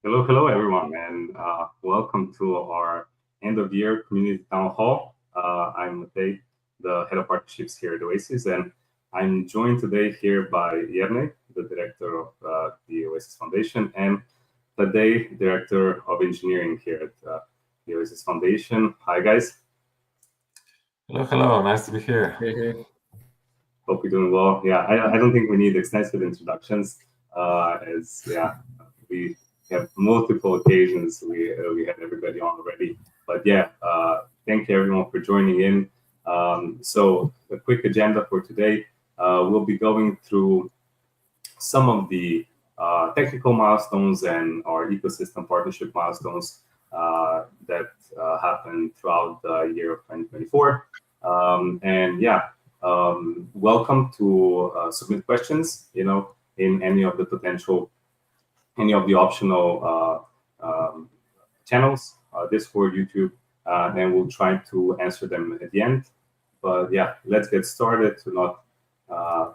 Hello, everyone, and welcome to our end of year community town hall. I'm Matej, the head of partnerships here at Oasis, and I'm joined today here by Yerne, the director of the Oasis Foundation, and Tadej, director of engineering here at the Oasis Foundation. Hi, guys. Hello. Nice to be here. Hey. Hope you're doing well. Yeah, I don't think we need extensive introductions, we have multiple occasions we had everybody on already. But yeah, thank you everyone for joining in. So a quick agenda for today. We'll be going through some of the technical milestones and our ecosystem partnership milestones that happened throughout the year of 2024. Welcome to submit questions, in any of the optional channels, Discord, YouTube, and we'll try to answer them at the end. But yeah, let's get started to not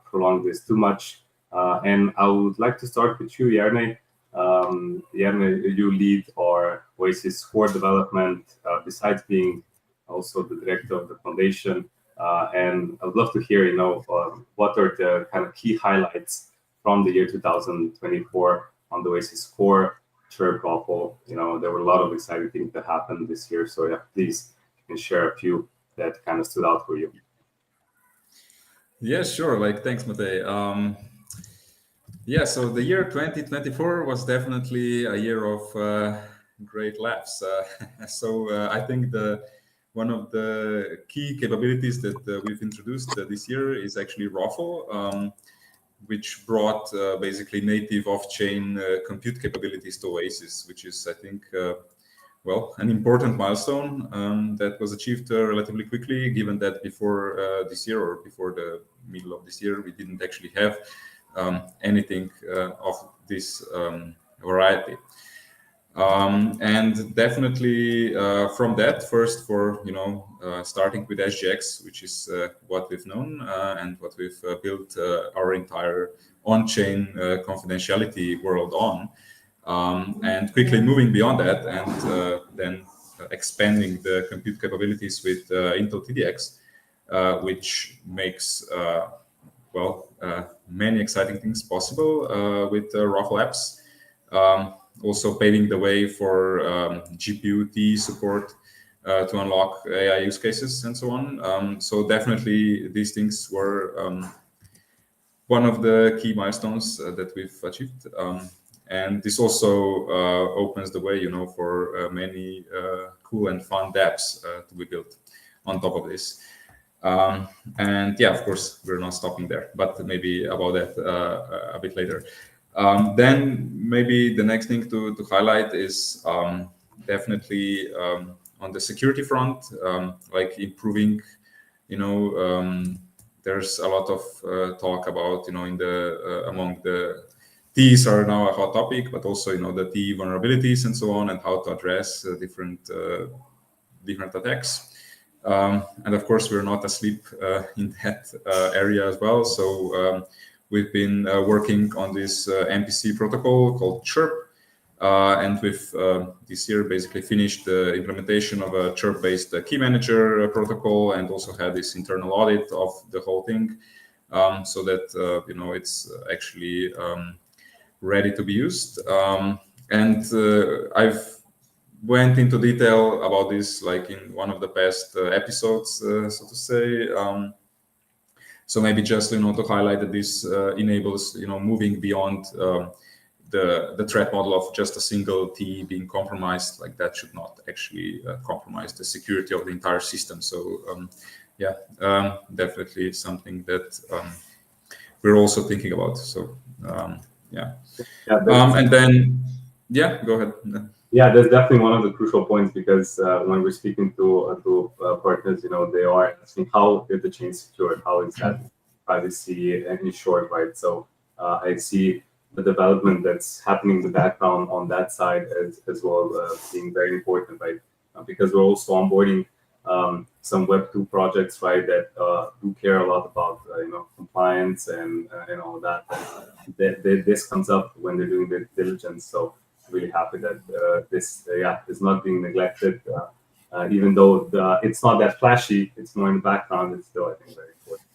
prolong this too much. And I would like to start with you, Yerne. Yerne, you lead our Oasis core development, besides being also the director of the foundation. And I'd love to hear, what are the kind of key highlights from the year 2024 on the Oasis core, Chirp, Waffle. There were a lot of exciting things that happened this year. So yeah, please, you can share a few that kind of stood out for you. Yeah, sure. Thanks, Matej. So the year 2024 was definitely a year of great laughs. I think one of the key capabilities that we've introduced this year is actually Waffle, which brought basically native off-chain compute capabilities to Oasis, which is, I think, an important milestone that was achieved relatively quickly, given that before this year or before the middle of this year, we didn't actually have anything of this variety. And definitely from that, first for starting with SGX, which is what we've known and what we've built our entire on-chain confidentiality world on, and quickly moving beyond that, and then expanding the compute capabilities with Intel TDX, which makes many exciting things possible with Waffle apps. Also paving the way for GPU-T support to unlock AI use cases and so on. So definitely these things were one of the key milestones that we've achieved. And this also opens the way, for many cool and fun dApps to be built on top of this. And yeah, of course, we're not stopping there, but maybe about that a bit later. Then maybe the next thing to highlight is definitely on the security front, improving, there's a lot of talk about, in the among the Ts are now a hot topic, but also, the T vulnerabilities and so on, and how to address different attacks. And of course, we're not asleep in that area as well. So we've been working on this MPC protocol called Chirp, and we've this year basically finished the implementation of a Chirp-based key manager protocol, and also had this internal audit of the whole thing, so that it's actually ready to be used. And I've went into detail about this in one of the past episodes, so to say. So maybe just to highlight that this enables moving beyond the threat model of just a single T being compromised. That should not actually compromise the security of the entire system. So definitely something that we're also thinking about. So and then go ahead. Yeah, that's definitely one of the crucial points, because when we're speaking to partners, they are asking how is the chain secured, how is that privacy ensured, right? So I see the development that's happening in the background on that side as well, being very important, right? Because we're also onboarding some Web2 projects, right, that do care a lot about compliance and all that. And this comes up when they're doing the diligence. So really happy that this is not being neglected. Even though it's not that flashy, it's more in the background. It's still, I think, very important.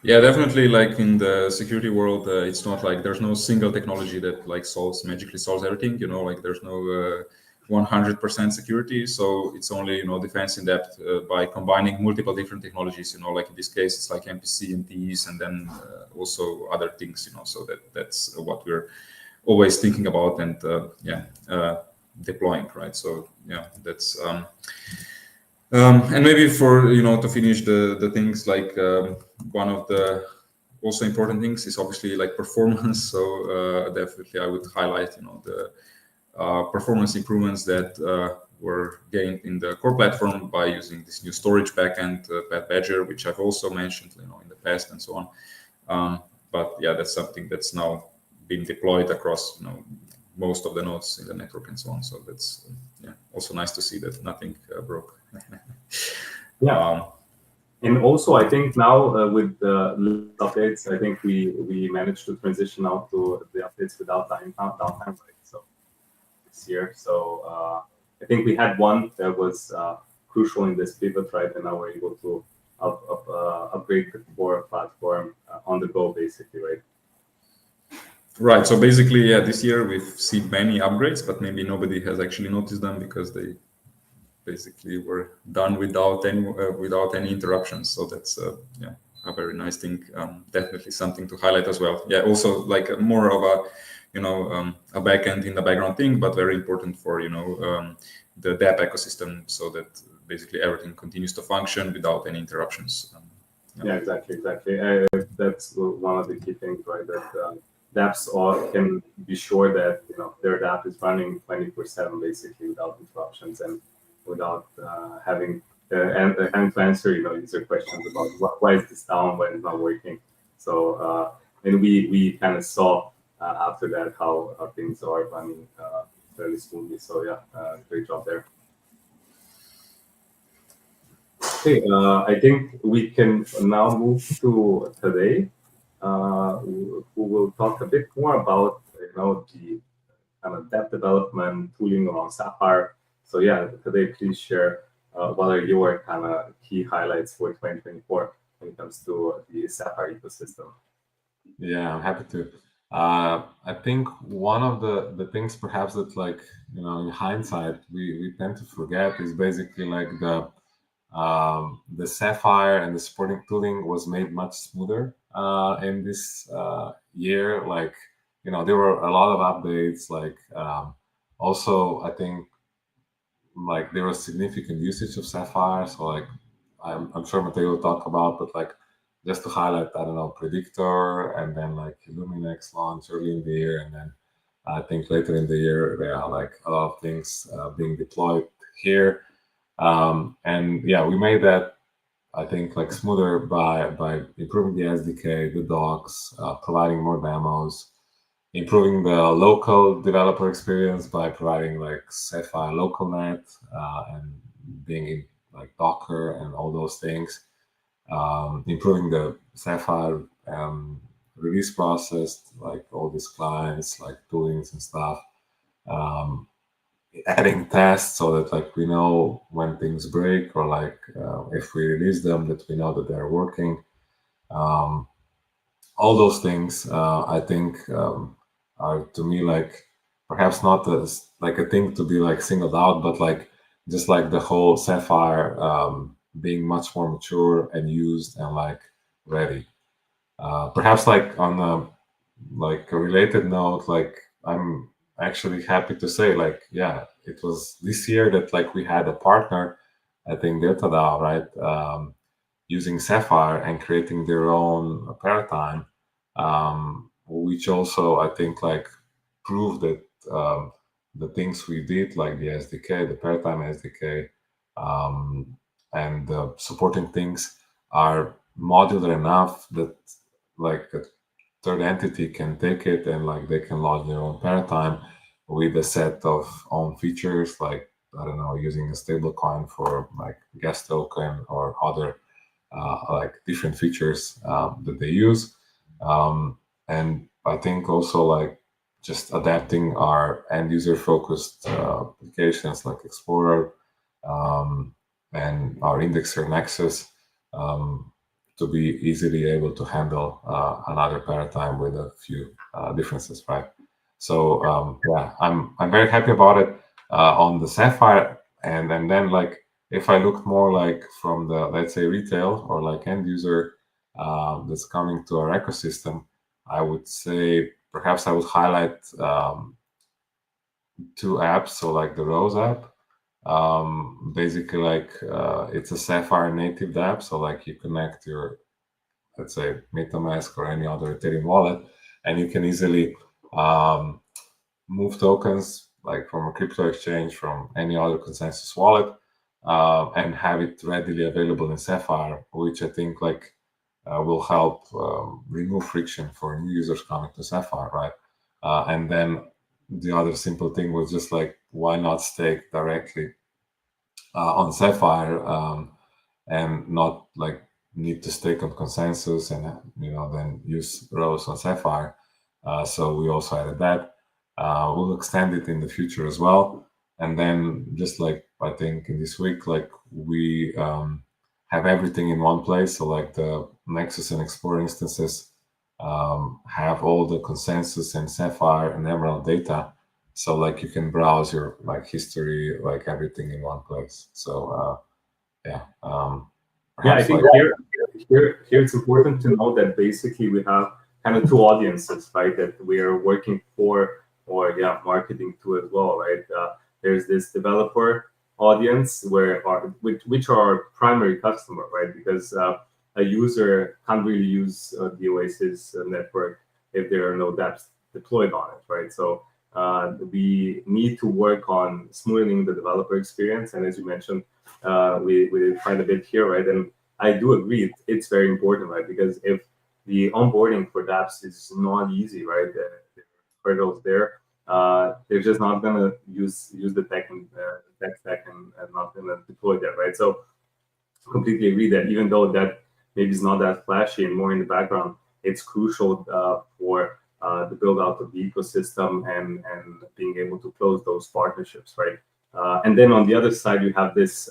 Yeah, definitely. Like in the security world, it's not like there's no single technology that like magically solves everything. You know, like there's no 100% security. So it's only defense in depth by combining multiple different technologies. You know, like in this case, it's like MPC and TEs, and then also other things. You know, so that's what we're always thinking about and deploying, right? So yeah, that's. And maybe for to finish the things like one of the also important things is obviously like performance. So definitely I would highlight the performance improvements that were gained in the core platform by using this new storage backend, Pat Badger, which I've also mentioned in the past and so on. But yeah, that's something that's now been deployed across most of the nodes in the network and so on. So that's also nice to see that nothing broke. Yeah. And also, I think now with the updates, I think we managed to transition out to the updates without downtime, right? So this year, so I think we had one that was crucial in this pivot, right? And now we're able to upgrade the core platform on the go, basically, right? Right. So basically, yeah, this year we've seen many upgrades, but maybe nobody has actually noticed them because they basically were done without any interruptions. So that's a very nice thing. Definitely something to highlight as well. Yeah. Also, like more of a backend in the background thing, but very important for the DApp ecosystem, so that basically everything continues to function without any interruptions. Yeah, exactly. That's one of the key things, right? That dApps can be sure that their DApp is running 24/7 basically without interruptions and without having to answer user questions about why is this down, when it's not working. So and we kind of saw after that how things are running fairly smoothly. So yeah, great job there. Okay, I think we can now move to today, who will talk a bit more about the kind of dApp development tooling around Sapphire. So yeah, today please share what are your kind of key highlights for 2024 when it comes to the Sapphire ecosystem. Yeah, I'm happy to. I think one of the things perhaps that in hindsight we tend to forget is basically like the Sapphire and the supporting tooling was made much smoother in this year. Like, there were a lot of updates. Like, also, I think like there was significant usage of Sapphire. So like, I'm sure Mateo will talk about, but like just to highlight, I don't know, Predictor, and then like Illuminex launch early in the year, and then I think later in the year there are like a lot of things being deployed here. And yeah, we made that, I think, like smoother by improving the SDK, the docs, providing more demos, improving the local developer experience by providing like Sapphire LocalNet and being in like Docker and all those things. Improving the Sapphire release process, like all these clients, like toolings and stuff. Adding tests so that like we know when things break, or like if we release them, that we know that they're working. All those things I think are to me like perhaps not as like a thing to be like singled out, but like just like the whole Sapphire being much more mature and used and like ready. Perhaps like on a like a related note, like I'm actually happy to say like yeah, it was this year that like we had a partner, I think Datadog, right, using Sapphire and creating their own paradigm, which also I think like proved that the things we did, like the SDK, the paradigm SDK, and the supporting things are modular enough that like a third entity can take it and like they can launch their own paradigm with a set of own features, like I don't know, using a stable coin for like gas token or other like different features that they use. And I think also like just adapting our end user focused applications like Explorer and our indexer Nexus to be easily able to handle another paradigm with a few differences, right? So yeah, I'm very happy about it on the Sapphire, and then like if I look more like from the, let's say, retail or like end user that's coming to our ecosystem, I would say perhaps I would highlight two apps. So like the Rose app, basically like it's a Sapphire native app. So like you connect your, let's say, MetaMask or any other Ethereum wallet, and you can easily move tokens like from a crypto exchange from any other consensus wallet and have it readily available in Sapphire, which I think like will help remove friction for new users coming to Sapphire, right? And then the other simple thing was just like, why not stake directly on Sapphire and not like need to stake on consensus and then use Rose on Sapphire. So we also added that. We'll extend it in the future as well. And then just like I think in this week, like we have everything in one place. So like the Nexus and Explorer instances have all the consensus and Sapphire and Emerald data. So like you can browse your like history, like everything in one place. So yeah. Yeah, I perhaps think like here it's important to know that basically we have kind of two audiences, right? That we are working for, or marketing to as well, right? There's this developer audience which are our primary customer, right? Because a user can't really use the Oasis network if there are no dApps deployed on it, right? So we need to work on smoothing the developer experience, and as you mentioned, we did quite a bit here, right? And I do agree, it's very important, right? Because if the onboarding for dApps is not easy, right? There are hurdles there. They're just not gonna use the tech and tech stack and not gonna deploy that, right? So completely agree that even though that maybe is not that flashy and more in the background, it's crucial for the build out of the ecosystem and being able to close those partnerships, right? And then on the other side, you have this,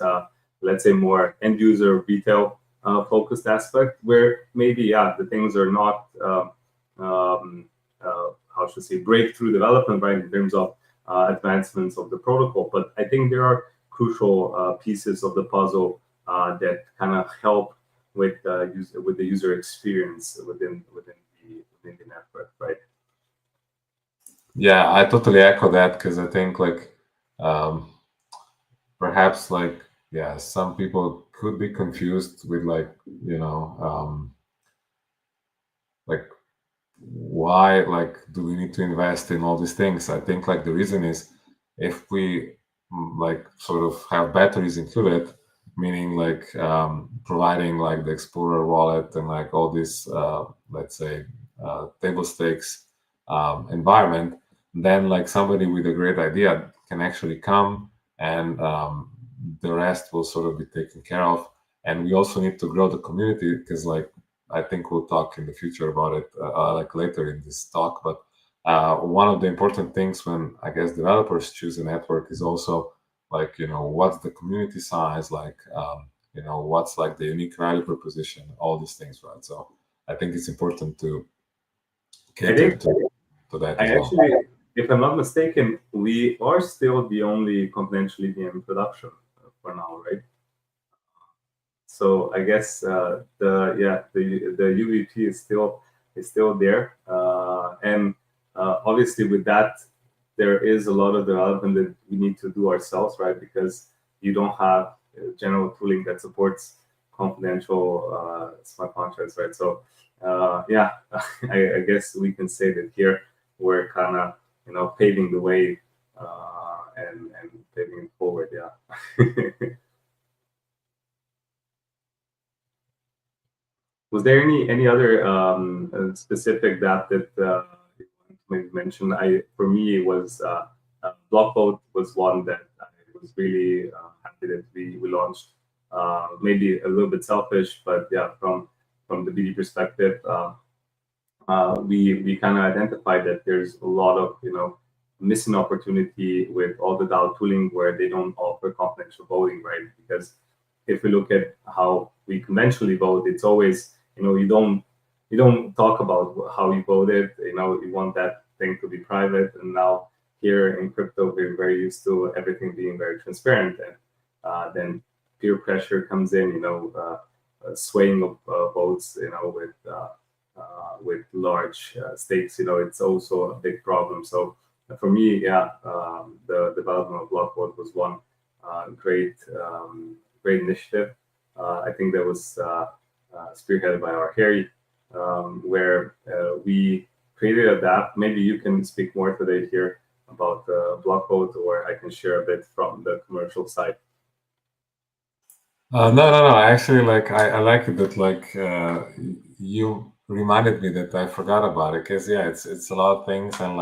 let's say, more end user retail focused aspect where maybe, the things are not, how should I say, breakthrough development, right, in terms of advancements of the protocol. But I think there are crucial pieces of the puzzle that kind of help with the user experience within the network, right? Yeah, I totally echo that because I think like perhaps like some people could be confused with like like why like do we need to invest in all these things. I think like the reason is if we like sort of have batteries included, meaning like providing like the Explorer wallet and like all this let's say table stakes environment, then like somebody with a great idea can actually come and the rest will sort of be taken care of. And we also need to grow the community because like I think we'll talk in the future about it like later in this talk. But one of the important things when I guess developers choose a network is also like what's the community size, like what's like the unique value proposition, all these things, right? So I think it's important to cater to that as well. Actually, if I'm not mistaken, we are still the only confidential EVM production for now, right? So I guess the UVP is still there, and obviously with that there is a lot of development that we need to do ourselves, right? Because you don't have general tooling that supports confidential smart contracts, right? So I guess we can say that here we're kind of paving the way and paving it forward, yeah. Was there any other specific dApp that you wanted to mention? For me, it was Blockvote was one that I was really happy that we launched. Maybe a little bit selfish, but yeah, from the BD perspective, we kind of identified that there's a lot of missing opportunity with all the DAO tooling where they don't offer confidential voting, right? Because if we look at how we conventionally vote, it's always you don't talk about how you voted. You want that thing to be private. And now here in crypto, we're very used to everything being very transparent. And then peer pressure comes in, swaying of votes, with large stakes, it's also a big problem. So for me, the development of Blockvote was one great initiative. I think that was spearheaded by our Harry, where we created a DApp. Maybe you can speak more today here about Blockvote, or I can share a bit from the commercial side. No. Actually, I like it that you reminded me that I forgot about it, because it's a lot of things. And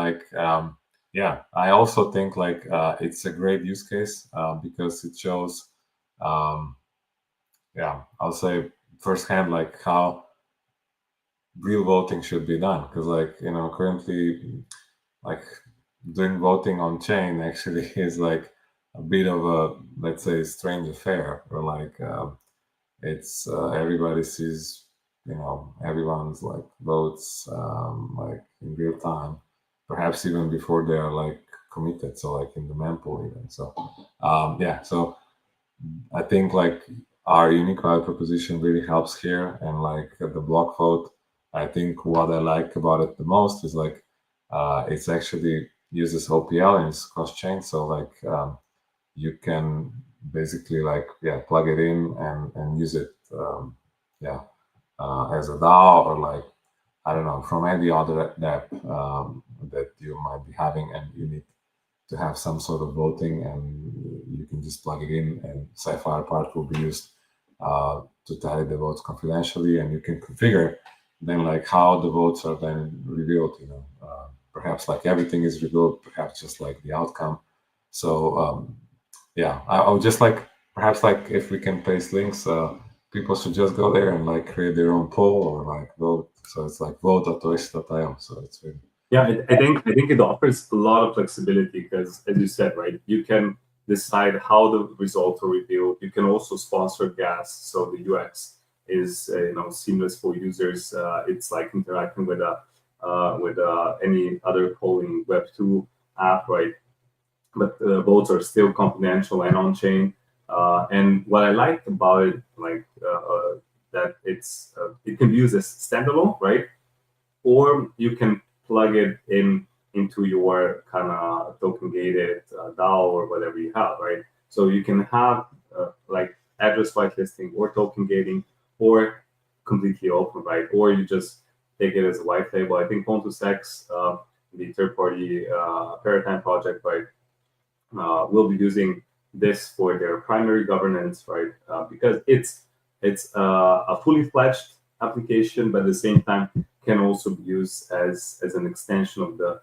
I also think it's a great use case because it shows I'll say firsthand how real voting should be done, because currently doing voting on chain actually is a bit of a, let's say, strange affair, where it's everybody sees everyone's votes in real time, perhaps even before they are committed, so in the mempool even. So so I think our unique value proposition really helps here. And the Blockvote, I think what I like about it the most is it's actually uses OPL and it's cross chain, so you can basically plug it in and use it as a DAO, or I don't know, from any other app that you might be having, and you need to have some sort of voting, and you can just plug it in, and Sapphire part will be used to tally the votes confidentially, and you can configure then how the votes are then revealed. Perhaps everything is revealed, perhaps just the outcome. So I would just perhaps if we can paste links, people should just go there and create their own poll or vote. So it's vote.oasis.io. So it's really I think it offers a lot of flexibility because, as you said, right, you can decide how the results are revealed. You can also sponsor gas, so the UX is seamless for users. It's like interacting with any other polling Web2 app, right? But votes are still confidential and on chain. And what I liked about it, that it can be used as standalone, right? Or you can plug it into your kind of token gated DAO or whatever you have, right? So you can have address whitelisting or token gating, or completely open, right? Or you just take it as a white label. I think Pontus-X, the third-party Paradigm project, right, will be using this for their primary governance, right? Because it's a fully fledged application, but at the same time can also be used as an extension of the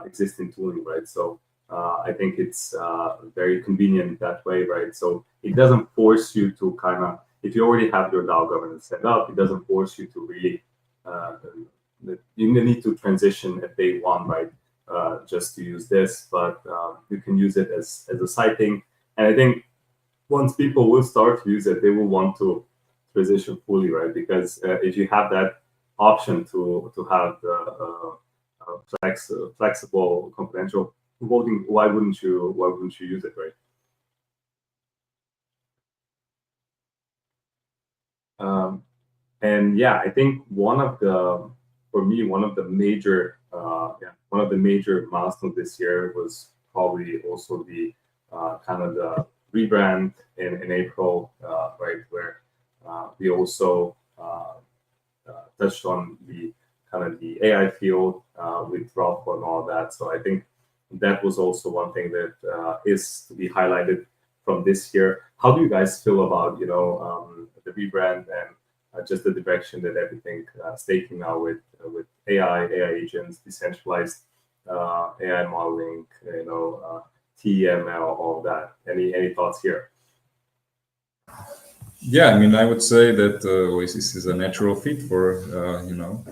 existing tooling, right? So I think it's very convenient that way, right? So it doesn't force you to kind of, if you already have your DAO governance set up, it doesn't force you to really, you need to transition at day one, right? Just to use this, but you can use it as a side thing. And I think once people will start to use it, they will want to transition fully, right? Because if you have that option to have the flexible confidential voting, why wouldn't you use it, right? And I think one of the major milestones this year was probably also the kind of the rebrand in April, right, where we also touched on the kind of the AI field with Ralph and all that. So I think that was also one thing that is to be highlighted from this year. How do you guys feel about the rebrand and just the direction that everything is taking now with AI agents, decentralized AI modeling, TML, all that? Any thoughts here? Yeah, I mean, I would say that Oasis is a natural fit for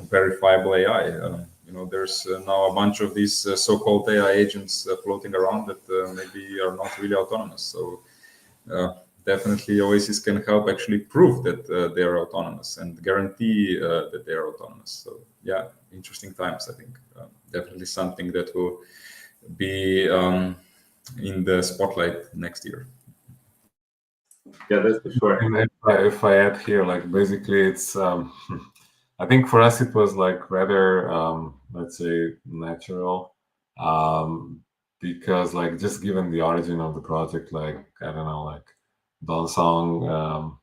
verifiable AI. There's now a bunch of these so-called AI agents floating around that maybe are not really autonomous. So definitely, Oasis can help actually prove that they are autonomous and guarantee that they are autonomous. So yeah, interesting times. I think definitely something that will be in the spotlight next year. Yeah, that's for sure. And if I add here, like basically, it's I think for us it was like rather let's say natural, because like just given the origin of the project, like I don't know, like Don Song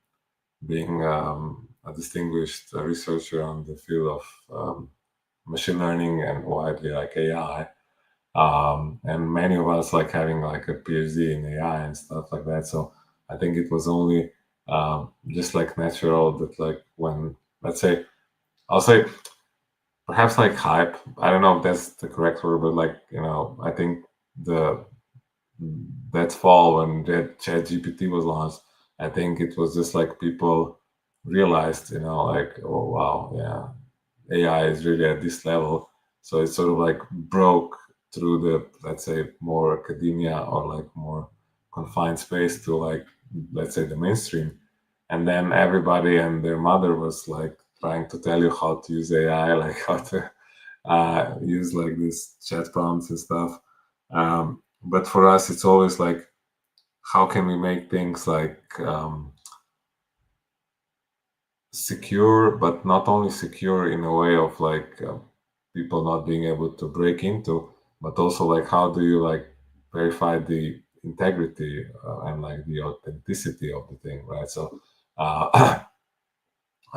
being a distinguished researcher on the field of machine learning and widely like AI, and many of us like having like a PhD in AI and stuff like that. So I think it was only just like natural that like when let's say I'll say perhaps like hype. I don't know if that's the correct word, but like I think the that fall when ChatGPT was launched, I think it was just like people realized, like, oh wow, yeah, AI is really at this level. So it sort of like broke through the, let's say, more academia or like more confined space to like, let's say, the mainstream. And then everybody and their mother was like trying to tell you how to use AI, like how to use like these chat prompts and stuff. But for us, it's always like, how can we make things like secure, but not only secure in a way of like people not being able to break into, but also like how do you like verify the integrity and like the authenticity of the thing, right? So, I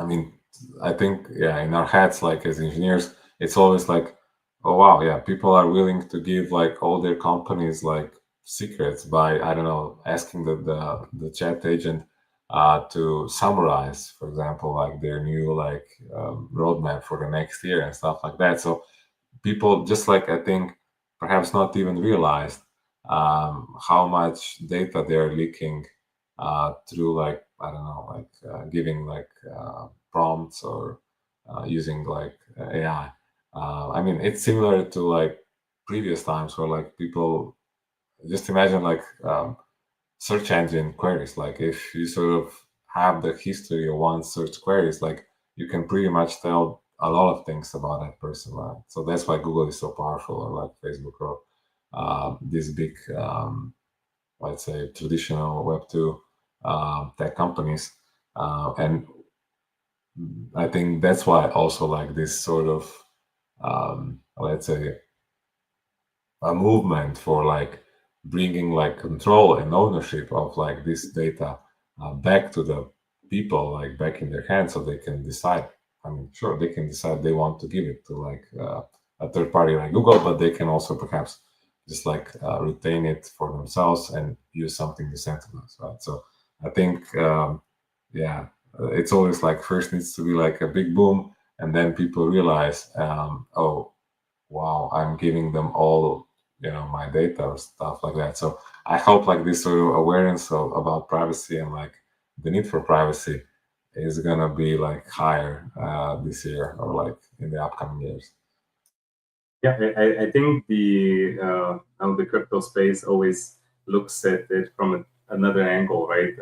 mean, I think yeah, in our heads, like as engineers, it's always like, oh wow, yeah, people are willing to give like all their companies like secrets by I don't know asking the chat agent to summarize, for example, like their new like roadmap for the next year and stuff like that. So people just like I think perhaps not even realized how much data they're leaking through like I don't know like giving like prompts or using like AI. I mean, it's similar to like previous times where like people just imagine like search engine queries. Like if you sort of have the history of one search queries, like you can pretty much tell a lot of things about that person, right? So that's why Google is so powerful, or like Facebook, or these big, let's say, traditional Web2 tech companies. And I think that's why also like this sort of, let's say, a movement for like bringing like control and ownership of like this data back to the people, like back in their hands, so they can decide. I mean, sure, they can decide they want to give it to like a third party like Google, but they can also perhaps just like retain it for themselves and use something decentralized, right? So I think, yeah, it's always like first needs to be like a big boom, and then people realize, oh, wow, I'm giving them all my data or stuff like that. So I hope like this sort of awareness about privacy and like the need for privacy is gonna be like higher this year or like in the upcoming years. Yeah, I think the crypto space always looks at it from another angle, right?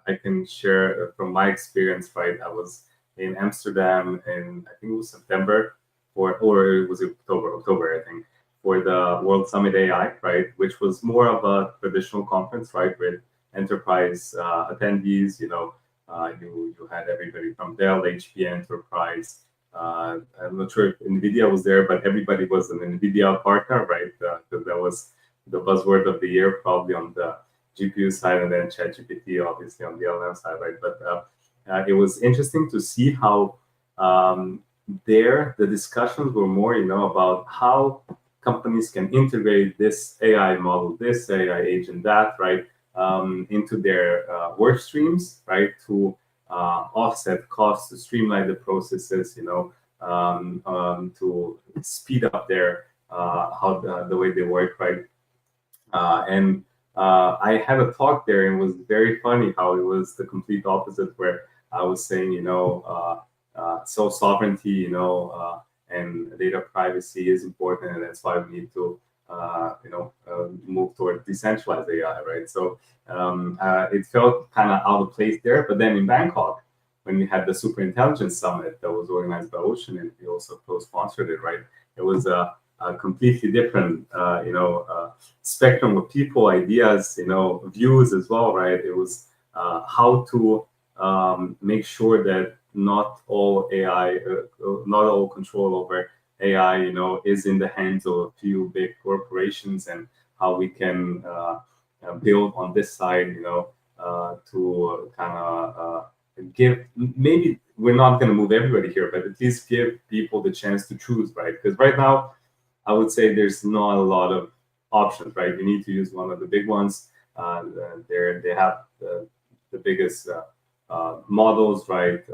I can share from my experience, right? I was in Amsterdam in I think it was September, or it was October, I think, for the World Summit AI, right? Which was more of a traditional conference, right, with enterprise attendees. You had everybody from Dell, HP Enterprise. I'm not sure if NVIDIA was there, but everybody was an NVIDIA partner, right? Because that was the buzzword of the year, probably on the GPU side, and then ChatGPT, obviously on the LLM side, right? But it was interesting to see how the discussions were more, about how companies can integrate this AI model, this AI agent, that, right, into their work streams, right, to offset costs, to streamline the processes, to speed up their the way they work, right? And I had a talk there, and it was very funny how it was the complete opposite, where I was saying, so sovereignty, and data privacy is important, and that's why we need to, move toward decentralized AI, right? So it felt kind of out of place there. But then in Bangkok, when we had the Superintelligence Summit that was organized by Ocean, and we also co-sponsored it, right? It was a completely different, spectrum of people, ideas, views as well, right? It was how to make sure that not all AI, not all control over AI, is in the hands of a few big corporations, and how we can build on this side, to kind of give. Maybe we're not going to move everybody here, but at least give people the chance to choose, right? Because right now, I would say there's not a lot of options, right? You need to use one of the big ones. They have the biggest models, right?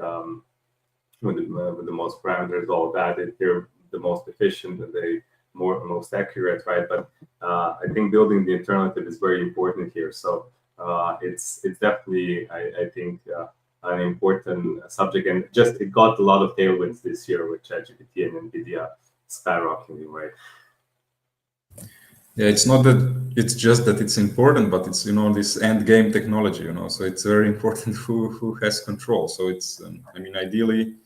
With the most parameters, all that. They're the most efficient and they most accurate, right? But I think building the alternative is very important here. So it's definitely, I think, an important subject, and just it got a lot of tailwinds this year with ChatGPT and NVIDIA skyrocketing, right? Yeah, it's not that it's just that it's important, but it's this end game technology, so it's very important who has control. So it's ideally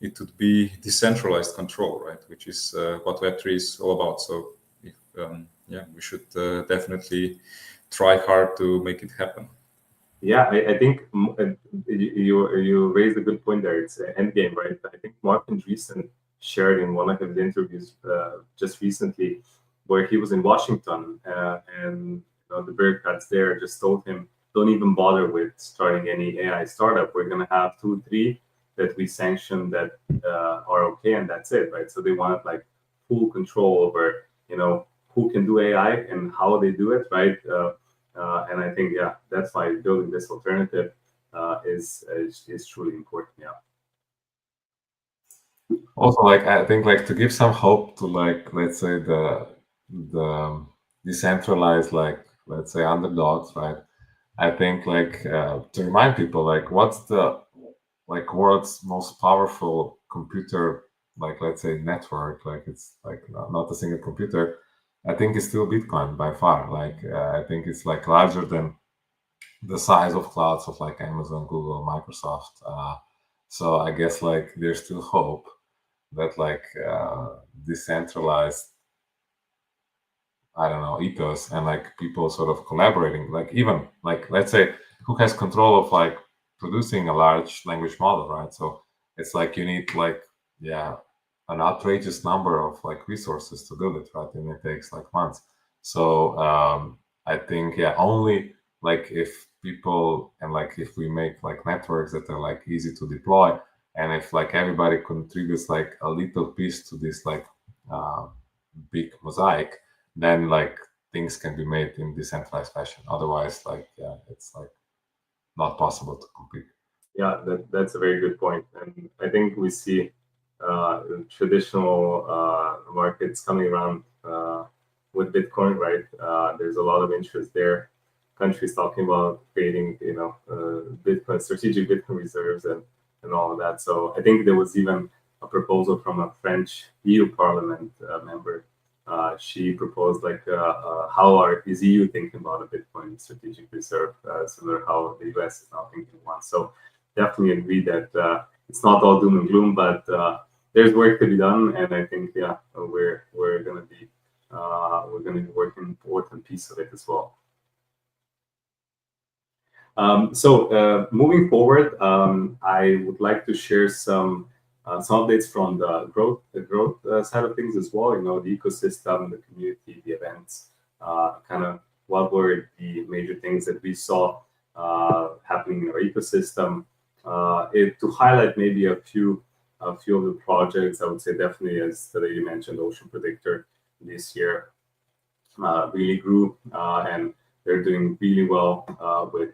it would be decentralized control, right? Which is what Web3 is all about. So if, we should definitely try hard to make it happen. Yeah, I think you raised a good point there. It's an end game, right? I think Mark Andreessen shared in one of his interviews just recently, where he was in Washington, and the bureaucrats there just told him, don't even bother with starting any AI startup. We're going to have 2, 3 that we sanction that are okay, and that's it, right? So they wanted like full control over, who can do AI and how they do it, right? And I think, that's why building this alternative is truly important. Yeah. Also, I think to give some hope to let's say the decentralized let's say underdogs, right? I think to remind people what's the world's most powerful computer, let's say network, it's not a single computer. I think it's still Bitcoin by far. I think it's larger than the size of clouds of Amazon, Google, Microsoft. So I guess there's still hope that decentralized, I don't know, ethos and people sort of collaborating, even let's say who has control of producing a large language model, right? So it's you need an outrageous number of resources to build it, right? And it takes months. So I think only if people and if we make networks that are easy to deploy, and if everybody contributes a little piece to this big mosaic, then things can be made in decentralized fashion. Otherwise, it's not possible to compete. Yeah, that's a very good point, and I think we see traditional markets coming around with Bitcoin, right? There's a lot of interest there. Countries talking about creating, Bitcoin, strategic Bitcoin reserves and all of that. So I think there was even a proposal from a French EU Parliament member. She proposed how is EU thinking about a Bitcoin strategic reserve, similar how the US is now thinking one. So definitely agree that it's not all doom and gloom, but there's work to be done, and I think we're going to be working towards a piece of it as well. So moving forward, I would like to share some updates from the growth side of things as well. The ecosystem, the community, the events, kind of what were the major things that we saw happening in our ecosystem. To highlight maybe a few of the projects, I would say definitely, as the lady mentioned, Ocean Predictor this year really grew, and they're doing really well with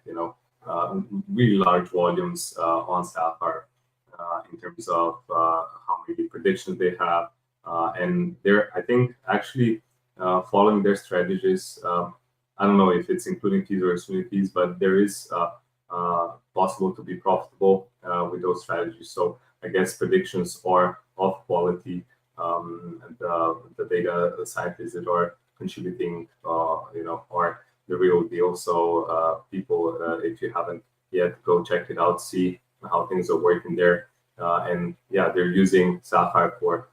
really large volumes on Sapphire in terms of how many predictions they have, and they're, I think, actually following their strategies I don't know if it's including fees or excluding fees, but there is possible to be profitable with those strategies. So I guess predictions are of quality. The data scientists that are contributing, are the real deal. So people, if you haven't yet, go check it out, see how things are working there. And yeah, they're using Sapphire for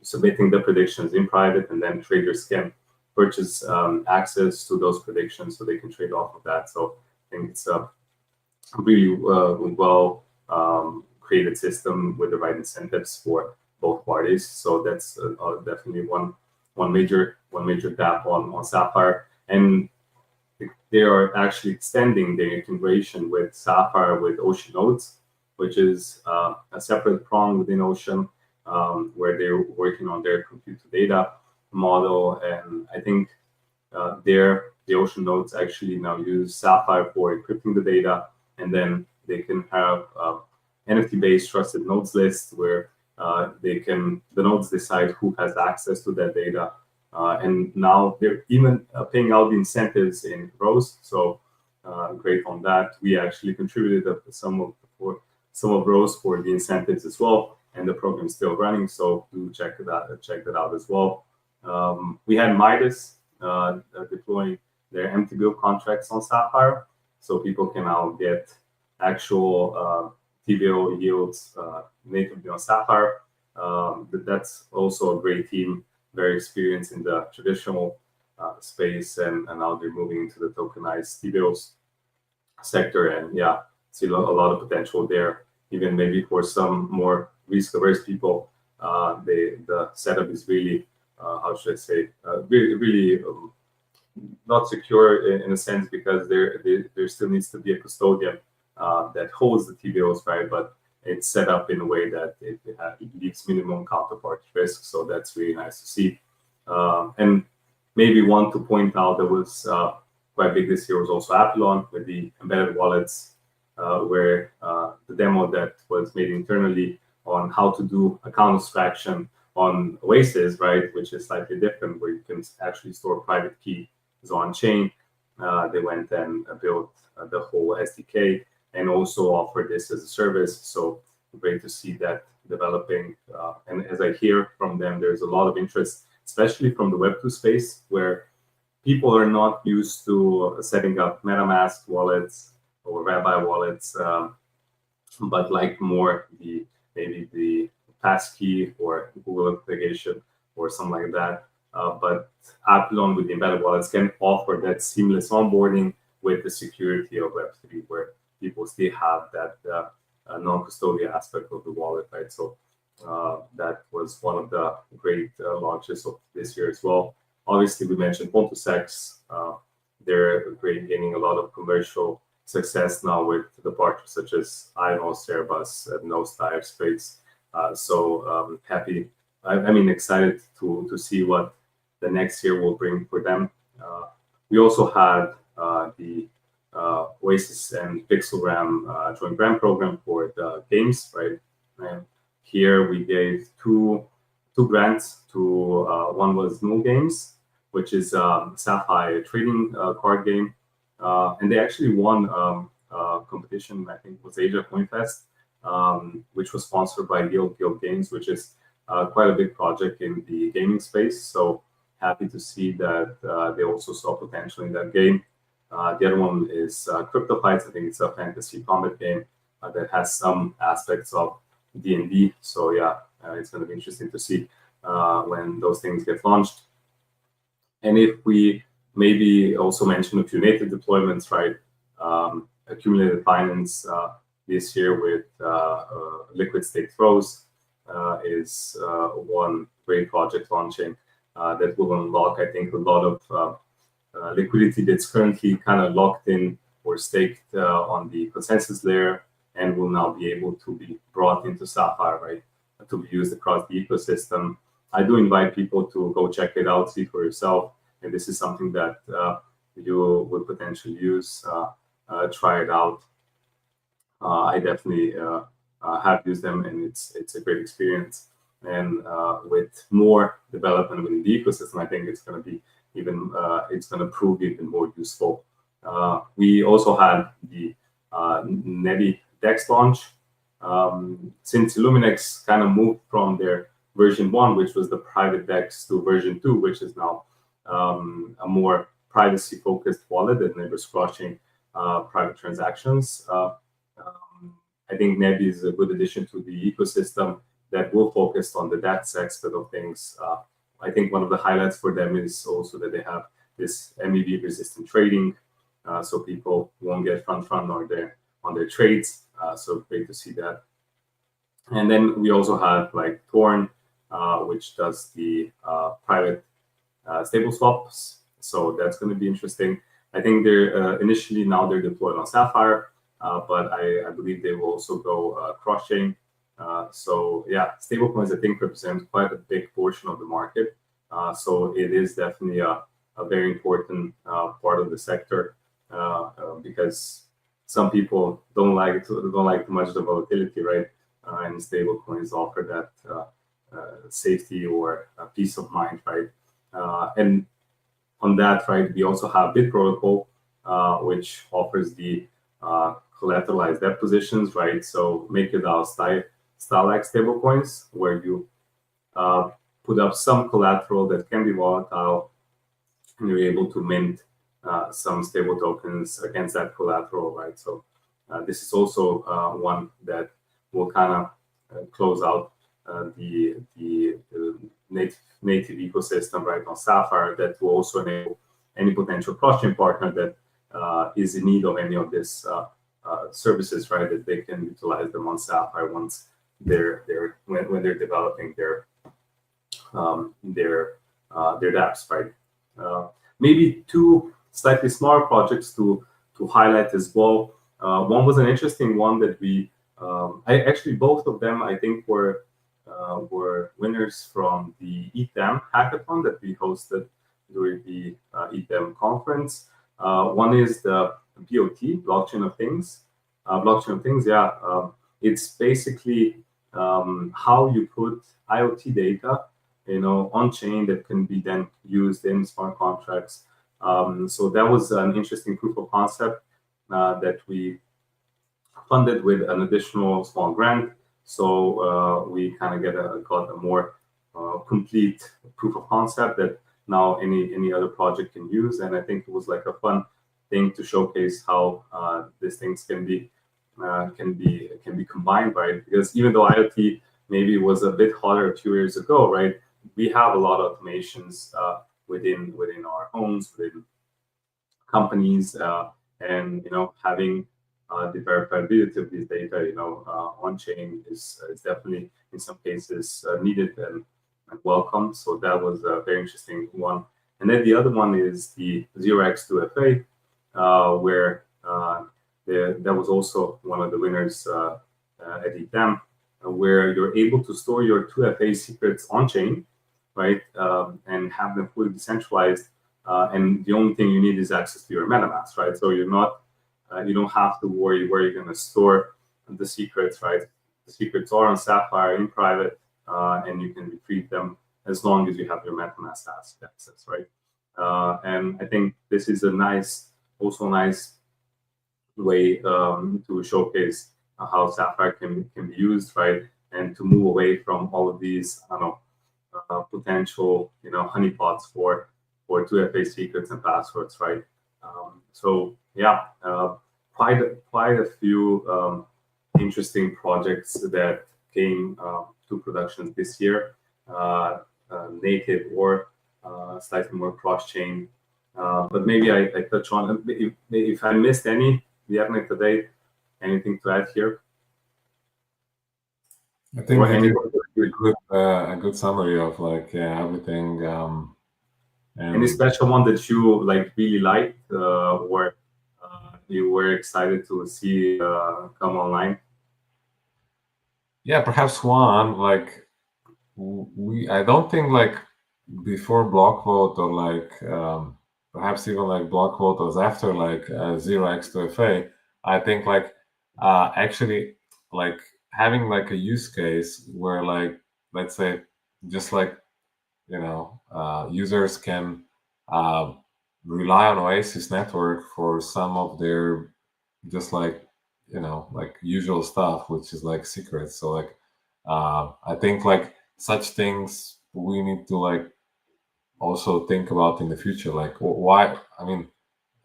submitting the predictions in private, and then traders can purchase access to those predictions so they can trade off of that. So I think it's a really well created system with the right incentives for both parties. So that's definitely one major gap on Sapphire. And they are actually extending their integration with Sapphire with Ocean Nodes, which is a separate prong within Ocean, where they're working on their compute to data model. And I think the Ocean Nodes actually now use Sapphire for encrypting the data, and then they can have NFT-based trusted nodes list where the nodes decide who has access to that data. And now they're even paying out the incentives in ROSE. So great on that. We actually contributed some of ROSE for the incentives as well, and the program is still running. So do check that out as well. We had Midas deploying their empty bill contracts on Sapphire, so people can now get actual TBO yields natively on Sapphire. That's also a great team, very experienced in the traditional space, and now they're moving into the tokenized T-bills sector. And yeah, see a lot of potential there. Even maybe for some more risk-averse people, the setup is really, how should I say, really not secure in a sense, because there still needs to be a custodian that holds the T-bills, right? But it's set up in a way that it leaves minimum counterparty risk. So that's really nice to see. And maybe one to point out that was quite big this year was also Apylon with the embedded wallets, where the demo that was made internally on how to do account abstraction on Oasis, right, which is slightly different, where you can actually store private keys on chain. They went and built the whole SDK and also offered this as a service. So great to see that developing. And as I hear from them, there's a lot of interest, especially from the Web2 space, where people are not used to setting up MetaMask wallets or Rabbi wallets, but like more maybe the passkey or Google application or something like that. But Apylon with the embedded wallets can offer that seamless onboarding with the security of Web3, where people still have that non-custodial aspect of the wallet, right? So that was one of the great launches of this year as well. Obviously, we mentioned Pontus. They're gaining a lot of commercial success now with the partners such as IONOS, Airbus, and Nosedive Space. So happy, excited to see what the next year will bring for them. We also had the Oasis and Pixelgram joint grant program for the games, right? And here we gave two grants to one was Null Games, which is Sapphire trading card game, and they actually won a competition. I think it was Asia CoinFest, which was sponsored by Guild Games, which is quite a big project in the gaming space. So happy to see that they also saw potential in that game. The other one is CryptoFights. I think it's a fantasy combat game that has some aspects of D&D. So yeah, it's going to be interesting to see when those things get launched. And if we maybe also mention a few native deployments, right? Accumulated Finance this year with Liquid State Throws is one great project launching that will unlock, I think, a lot of liquidity that's currently kind of locked in or staked on the consensus layer, and will now be able to be brought into Sapphire, right, to be used across the ecosystem. I do invite people to go check it out, see for yourself. And this is something that you would potentially use, try it out. I definitely have used them, and it's a great experience. and with more development within the ecosystem, I think it's going to be even it's going to prove even more useful. We also had the Nebi DEX launch. Since Illuminex kind of moved from their version 1, which was the private DEX, to version 2, which is now a more privacy-focused wallet, and they were squashing private transactions. I think Nebi is a good addition to the ecosystem that will focus on the DEX aspect of things. I think one of the highlights for them is also that they have this MEV resistant trading, so people won't get front run on their trades. So great to see that. And then we also have like Torn, which does the private stable swaps. So that's going to be interesting. I think they're initially now they're deployed on Sapphire, but I believe they will also go cross-chain. So yeah, stablecoins I think represent quite a big portion of the market. So it is definitely a very important part of the sector because some people don't like too much the volatility, right? And stablecoins offer that safety or peace of mind, right? And on that, right, we also have Bit Protocol, which offers the collateralized debt positions, right? So MakerDAO style-like stablecoins, where you put up some collateral that can be volatile, and you're able to mint some stable tokens against that collateral, right? So this is also one that will kind of close out the native ecosystem, right, on Sapphire, that will also enable any potential cross-chain partner that is in need of any of these services, right, that they can utilize them on Sapphire once when they're developing their dApps, right? Maybe two slightly smaller projects to highlight as well. One was an interesting one that we actually both of them I think were winners from the ETHDAM hackathon that we hosted during the ETHDAM conference. One is the BOT, Blockchain of Things. Yeah. It's basically how you put IoT data, on chain that can be then used in smart contracts. So that was an interesting proof of concept that we funded with an additional small grant. So we kind of got a more complete proof of concept that now any other project can use. And I think it was like a fun thing to showcase how these things can be combined, right? Because even though IoT maybe was a bit hotter a few years ago, right? We have a lot of automations within our homes, within companies, and having the verifiability of this data, on chain is definitely in some cases needed and welcome. So that was a very interesting one. And then the other one is the 0x2FA, where that was also one of the winners at ETHDAM, where you're able to store your 2FA secrets on chain, right, and have them fully decentralized. And the only thing you need is access to your MetaMask, right? So you don't have to worry where you're going to store the secrets, right? The secrets are on Sapphire in private, and you can retrieve them as long as you have your MetaMask access, right? And I think this is a nice way to showcase how Sapphire can be used, right? And to move away from all of these, potential, honeypots for 2FA secrets and passwords, right? So yeah, quite a few interesting projects that came to production this year, native or slightly more cross-chain. But maybe I touch on, if I missed any, Vjernik, today, anything to add here? I think a good summary of everything. Any special one that you really liked, or you were excited to see come online? Yeah, perhaps one I don't think before Blockvote or perhaps even Blockvote was after 0x2FA. I think actually having a use case where let's say, just like, users can rely on Oasis network for some of their just like like usual stuff, which is like secrets. So like I think like such things we need to like also think about in the future. Like why? I mean,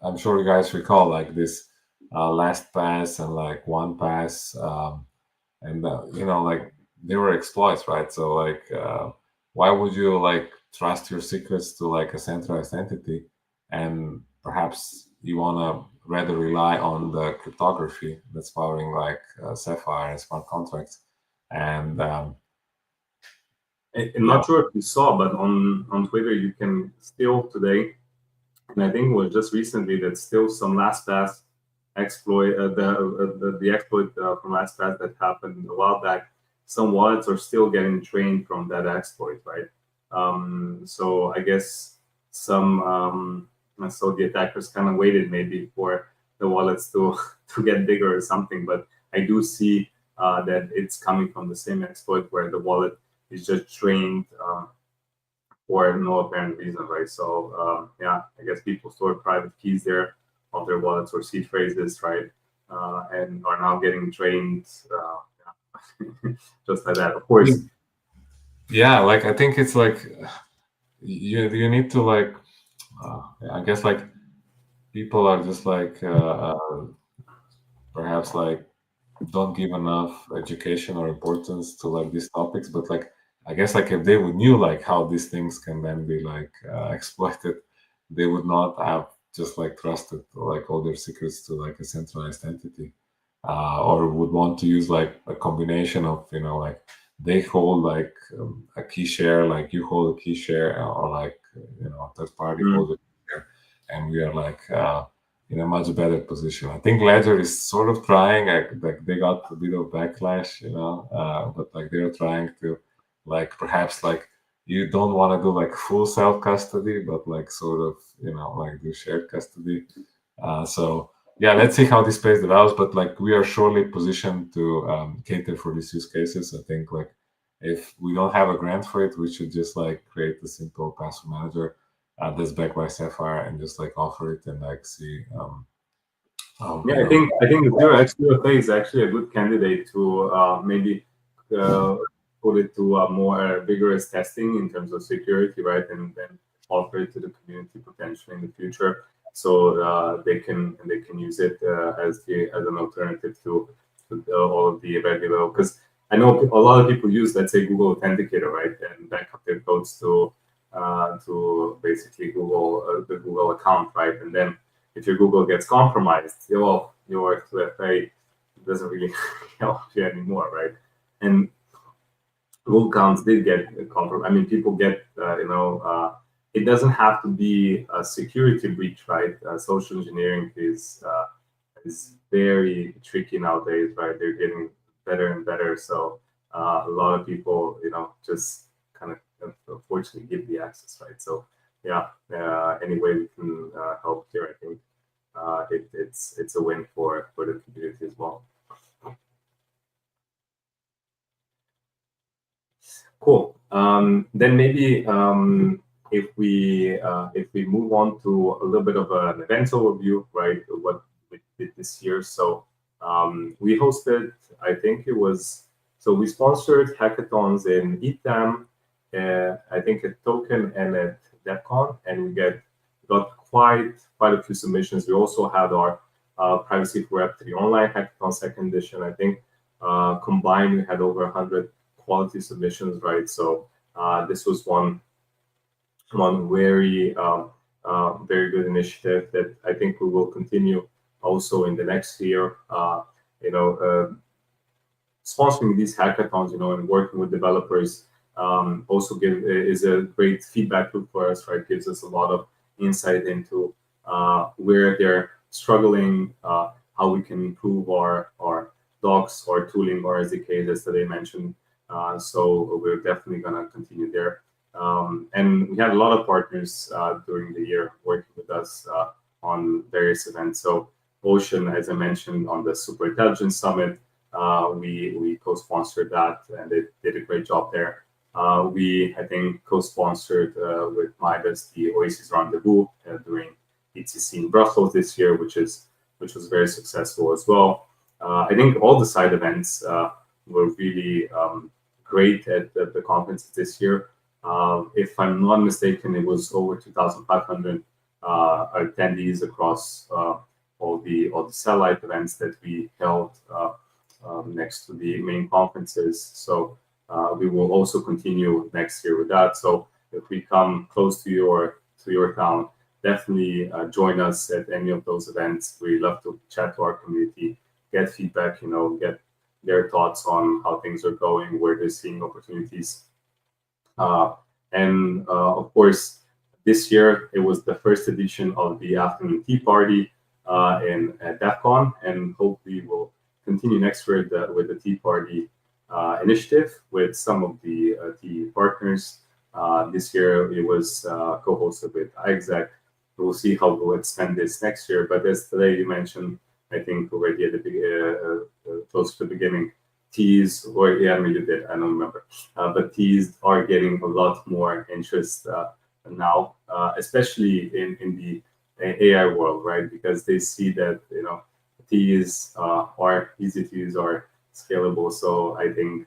I'm sure you guys recall like this LastPass and like OnePass, and like they were exploits, right? So like why would you like trust your secrets to like a centralized entity, and perhaps you want to rather rely on the cryptography that's powering like Sapphire and smart contracts. And I'm not sure if you saw, but on Twitter you can still today, and I think it was just recently that still some LastPass exploit, the exploit from LastPass that happened a while back. Some wallets are still getting trained from that exploit, right? So I guess so the attackers kind of waited maybe for the wallets to to get bigger or something. But I do see that it's coming from the same exploit where the wallet is just trained for no apparent reason, right? So yeah, I guess people store private keys there of their wallets or seed phrases, right? And are now getting trained just like that. Of course, yeah, like I think it's like you need to like I guess like people are just like perhaps like don't give enough education or importance to like these topics, but like I guess like if they would knew like how these things can then be like exploited, they would not have just like trusted like all their secrets to like a centralized entity, or would want to use like a combination of like they hold like a key share, like you hold a key share, or like a third party holds a key share, and we are like in a much better position. I think Ledger is sort of trying, like they got a bit of backlash, but like they're trying to, like perhaps like you don't want to do like full self custody, but like sort of like do shared custody. So yeah, let's see how this space develops. But like we are surely positioned to cater for these use cases. I think like if we don't have a grant for it, we should just like create a simple password manager that's backed by Sapphire and just like offer it and like see. yeah, I think the 0x2FA is actually a good candidate to maybe put it to a more vigorous testing in terms of security, right? And then offer it to the community potentially in the future, so they can use it as an alternative to all of the regular. Because I know a lot of people use, let's say, Google Authenticator, right, and back up their codes to basically the Google account, right, and then if your Google gets compromised, your 2FA doesn't really help you anymore, right? And Google accounts did get compromised. I mean, people get, it doesn't have to be a security breach, right? Social engineering is very tricky nowadays, right? They're getting better and better. So a lot of people, just kind of unfortunately give the access, right? So yeah, any way we can help here, I think it's a win for the community as well. Cool. Then maybe if we move on to a little bit of an event overview, right? What we did this year. So we hosted, I think it was, so we sponsored hackathons in ETHDAM, I think at Token and at DevCon, and we got quite a few submissions. We also had our Privacy for Web3 online hackathon second edition. I think combined we had over 100 quality submissions, right? So this was one very very good initiative that I think we will continue also in the next year. Sponsoring these hackathons, and working with developers also is a great feedback loop for us, right? Gives us a lot of insight into where they're struggling, how we can improve our docs or tooling or SDKs, as they mentioned. So we're definitely going to continue there. And we had a lot of partners during the year working with us on various events. So Ocean, as I mentioned, on the Superintelligence Summit, we co-sponsored that, and they did a great job there. We, I think, co-sponsored with Midas the Oasis Rendezvous during ETC in Brussels this year, which was very successful as well. I think all the side events were really great at the conferences this year. If I'm not mistaken, it was over 2,500 attendees across all the satellite events that we held next to the main conferences. So we will also continue next year with that. So if we come close to your town, definitely join us at any of those events. We love to chat to our community, get feedback, get their thoughts on how things are going, where they're seeing opportunities. And of course, this year it was the first edition of the afternoon tea party at DEF CON, and hopefully we'll continue next year with the tea party initiative with some of the tea partners. This year it was co-hosted with IExec. We'll see how we'll expand this next year. But as today you mentioned, I think already at the close to the beginning, teas, or yeah, maybe you did, I don't remember. But teas are getting a lot more interest now, especially in the AI world, right? Because they see that teas are easy to use, are scalable. So I think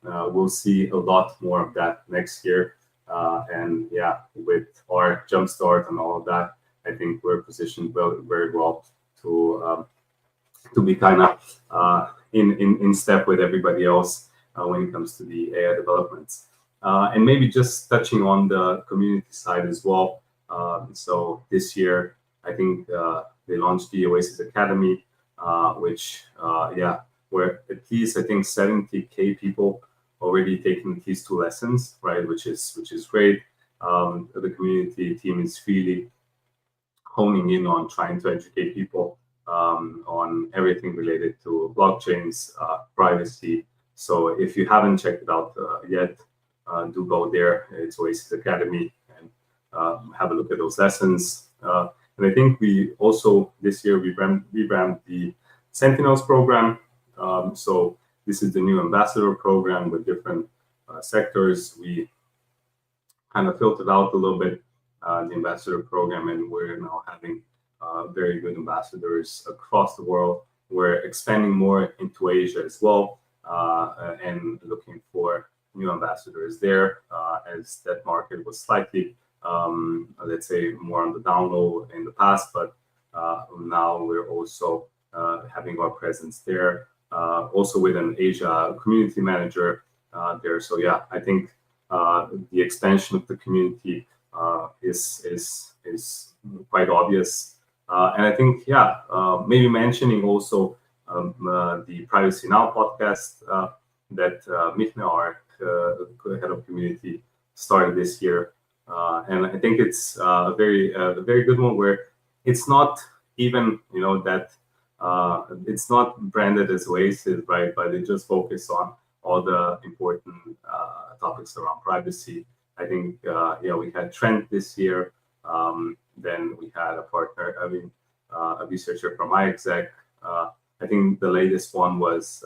we'll see a lot more of that next year. And yeah, with our jumpstart and all of that, I think we're positioned very well to be kind of in step with everybody else when it comes to the AI developments. And maybe just touching on the community side as well. So this year, I think they launched the Oasis Academy, which where at least I think 70K people already taking these 2 lessons, right? Which is great. The community team is really honing in on trying to educate people on everything related to blockchains, privacy. So if you haven't checked it out yet, do go there. It's Oasis Academy, and have a look at those lessons. And I think we also this year we revamped the Sentinels program. So this is the new ambassador program with different sectors. We kind of filtered out a little bit the ambassador program, and we're now having very good ambassadors across the world. We're expanding more into Asia as well, and looking for new ambassadors there, as that market was slightly, let's say, more on the down low in the past, but now we're also having our presence there, also with an Asia community manager there. So yeah, I think the expansion of the community is quite obvious. And I think, maybe mentioning also the Privacy Now podcast that Michne, our head of community, started this year. And I think it's a very good one, where it's not even, that it's not branded as Oasis, right? But they just focus on all the important topics around privacy. I think, we had Trent this year. Then we had a partner, a researcher from IExec. I think the latest one was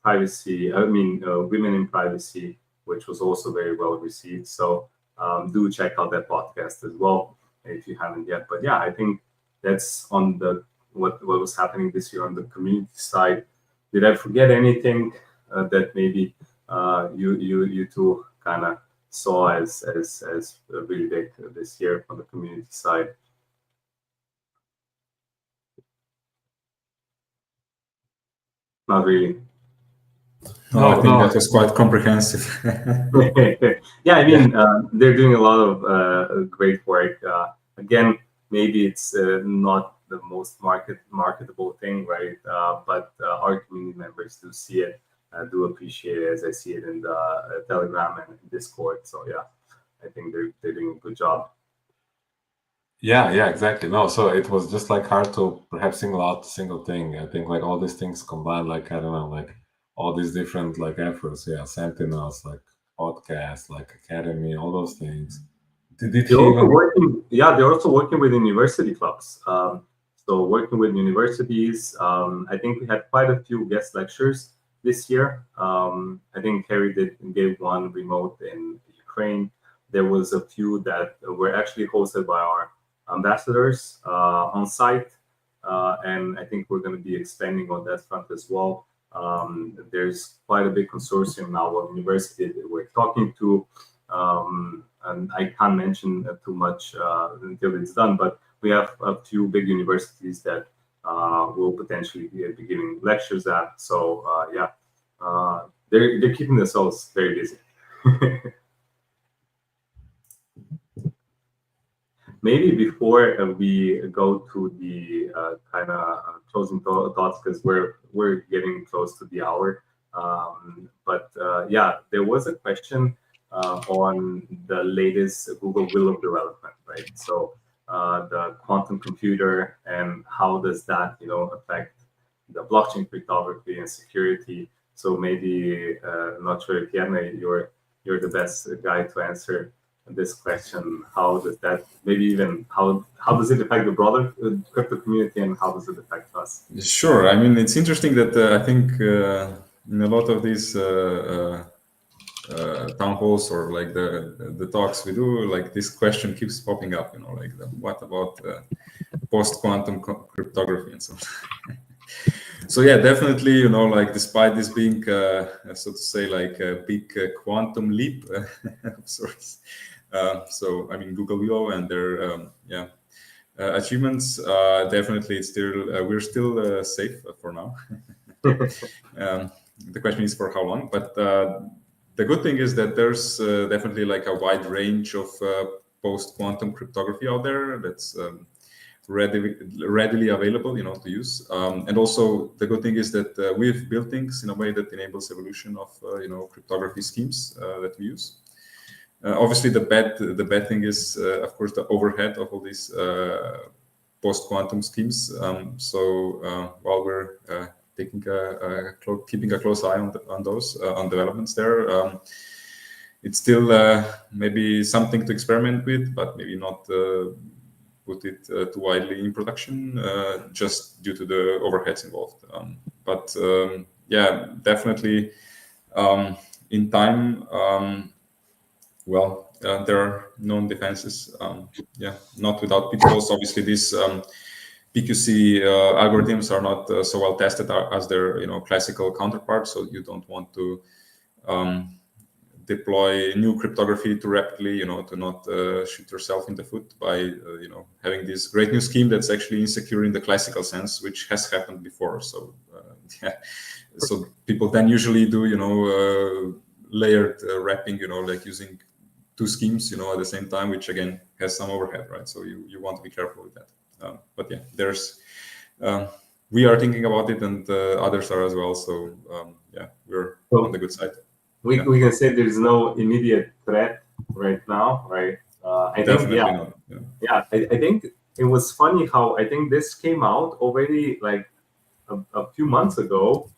privacy, women in privacy, which was also very well received. So do check out that podcast as well if you haven't yet. But yeah, I think that's on the what was happening this year on the community side. Did I forget anything that maybe you two kind of saw as really big this year on the community side? Not really. No, I think that was quite comprehensive. Yeah, they're doing a lot of great work. Again, maybe it's not the most marketable thing, right? But our community members do see it, do appreciate it, as I see it in the Telegram and Discord. So yeah, I think they're doing a good job. Yeah, exactly. No, so it was just like hard to perhaps single out a single thing. I think like all these things combined, like I don't know, like all these different like efforts. Yeah, Sentinels, like podcast, like Academy, all those things. They're also working with university clubs. So working with universities, I think we had quite a few guest lectures this year. I think Harry gave one remote in Ukraine. There was a few that were actually hosted by our ambassadors on site, and I think we're going to be expanding on that front as well. There's quite a big consortium now of universities that we're talking to, and I can't mention too much until it's done, but we have a few big universities that will potentially be giving lectures at. So yeah, they're keeping themselves very busy. Maybe before we go to the kind of closing thoughts, because we're getting close to the hour. But yeah, there was a question on the latest Google Willow development, right? So the quantum computer and how does that, affect the blockchain cryptography and security. So maybe not sure if Janne, you're the best guy to answer this question. How does that, maybe even how does it affect the broader crypto community, and how does it affect us? Sure. I mean, it's interesting that I think in a lot of these town halls or like the talks we do, like this question keeps popping up, like what about post-quantum cryptography and so on. So yeah, definitely, like despite this being, so to say, like a big quantum leap of sorts. So I mean, Google Willow and their achievements, definitely it's still we're still safe for now. The question is for how long, but the good thing is that there's definitely like a wide range of post-quantum cryptography out there that's readily available, to use. And also the good thing is that we've built things in a way that enables evolution of, cryptography schemes that we use. Obviously, the bad thing is, of course, the overhead of all these post-quantum schemes. So while we're keeping a close eye on those on developments there, it's still maybe something to experiment with, but maybe not put it too widely in production, just due to the overheads involved. But yeah, definitely in time. There are known defenses. Yeah, not without pitfalls. Obviously, these PQC algorithms are not so well tested as their classical counterparts. So you don't want to deploy new cryptography too rapidly. To not shoot yourself in the foot by having this great new scheme that's actually insecure in the classical sense, which has happened before. So yeah, so people then usually do layered wrapping, like using two schemes, at the same time, which again has some overhead, right? So you want to be careful with that. But yeah, there's we are thinking about it, and others are as well. So yeah, we're on the good side. We can say there's no immediate threat right now, right? I Definitely think not. Yeah. I think it was funny how I think this came out already like a few months ago,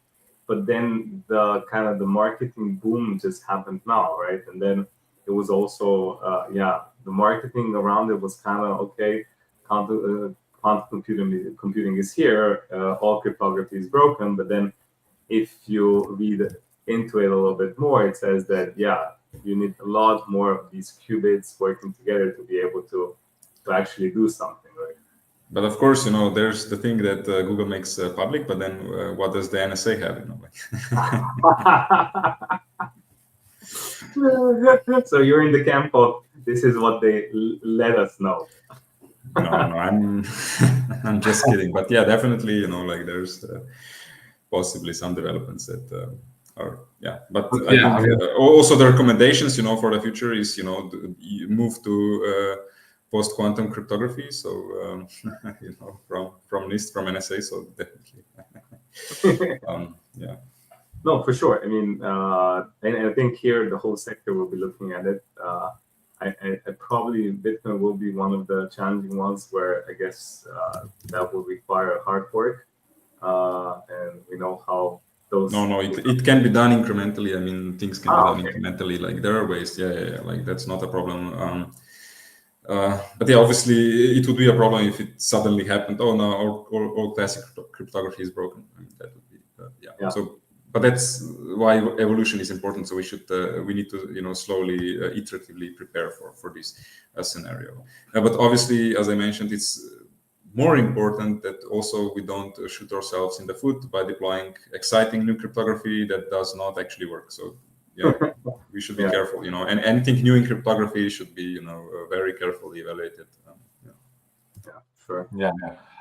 but then the marketing boom just happened now, right? And then it was also the marketing around it was kind of okay. Quantum computing is here. All cryptography is broken. But then, if you read into it a little bit more, it says that you need a lot more of these qubits working together to be able to actually do something, right? But of course, there's the thing that Google makes public. But then, what does the NSA have? So you're in the camp of this is what they let us know. No, I'm just kidding. But yeah, definitely, like there's possibly some developments that are But I think also the recommendations, for the future is you move to post-quantum cryptography. So from NIST, from NSA. So definitely, yeah. No, for sure. I mean, and I think here the whole sector will be looking at it. I probably Bitcoin will be one of the challenging ones where I guess that will require hard work, and we know how those. No, it can be done incrementally. I mean, things can be done incrementally. Like there are ways. Yeah. Like that's not a problem. But yeah, obviously it would be a problem if it suddenly happened. Oh no, all classic cryptography is broken. I mean, that would be So but that's why evolution is important. So we need to slowly, iteratively prepare for this scenario. But obviously, as I mentioned, it's more important that also we don't shoot ourselves in the foot by deploying exciting new cryptography that does not actually work. So we should be careful, and anything new in cryptography should be, very carefully evaluated. Sure. Yeah.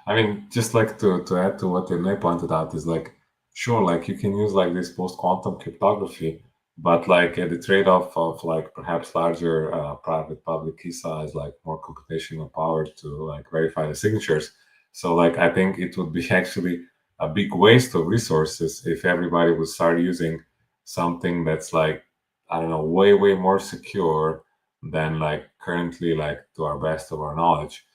I mean, just like to add to what Renee pointed out is like, sure, like you can use like this post-quantum cryptography, but like at the trade-off of like perhaps larger private public key size, like more computational power to like verify the signatures. So like I think it would be actually a big waste of resources if everybody would start using something that's like, I don't know, way more secure than like currently, like to our best of our knowledge,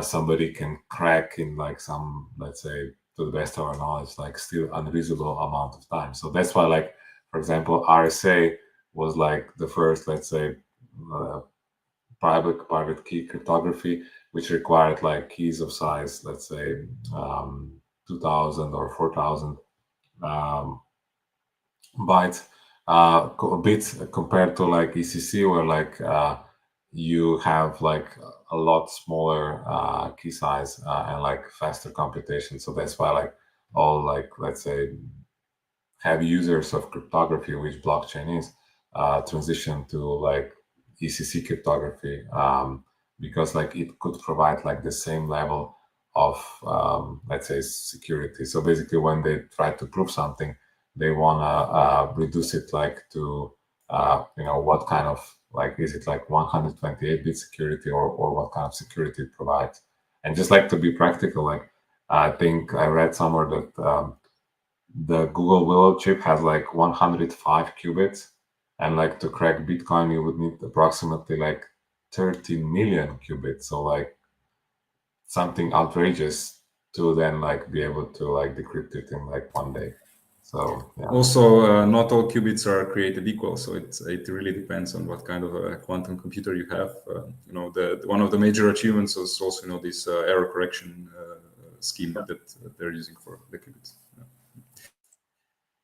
somebody can crack in like some, let's say, to the best of our knowledge, like still unreasonable amount of time. So that's why, like, for example, RSA was like the first, let's say, private key cryptography, which required like keys of size, let's say, 2000 or 4000 bytes, bits, compared to like ECC, where like you have like a lot smaller key size and like faster computation. So that's why like all, like, let's say, heavy users of cryptography, which blockchain is, transition to like ECC cryptography, because like it could provide like the same level of let's say security. So basically, when they try to prove something, they want to reduce it like to what kind of, like, is it like 128-bit security or what kind of security it provides. And just like to be practical, like I think I read somewhere that the Google Willow chip has like 105 qubits, and like to crack Bitcoin you would need approximately like 13 million qubits. So like something outrageous to then like be able to like decrypt it in like one day. So yeah. Also, not all qubits are created equal, so it really depends on what kind of a quantum computer you have. One of the major achievements is also this error correction scheme that they're using for the qubits.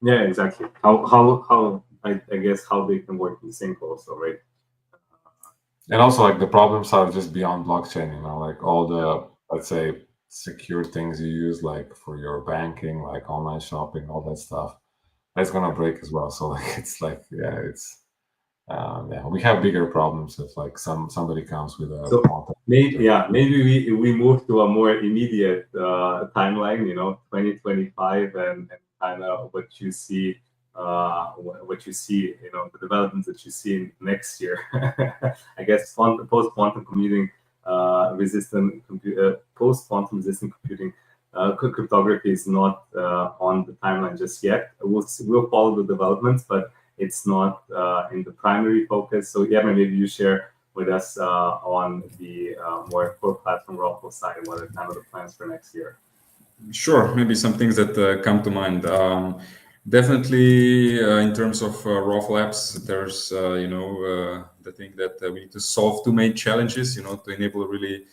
Yeah, exactly. How I guess how they can work in sync also, right? And also like the problems are just beyond blockchain, like all the, let's say, secure things you use like for your banking, like online shopping, all that stuff, that's gonna break as well. So like it's like, yeah, it's we have bigger problems if like somebody comes with a maybe we move to a more immediate timeline, 2025, and kind of what you see, the developments that you see next year. I guess post-quantum computing post-quantum resistant computing cryptography is not on the timeline just yet. We'll follow the developments, but it's not in the primary focus. So yeah, maybe you share with us on the more core platform ROFL side, what are kind of the plans for next year? Sure, maybe some things that come to mind. Definitely, in terms of ROFL apps, there's the thing that we need to solve two main challenges, to enable a really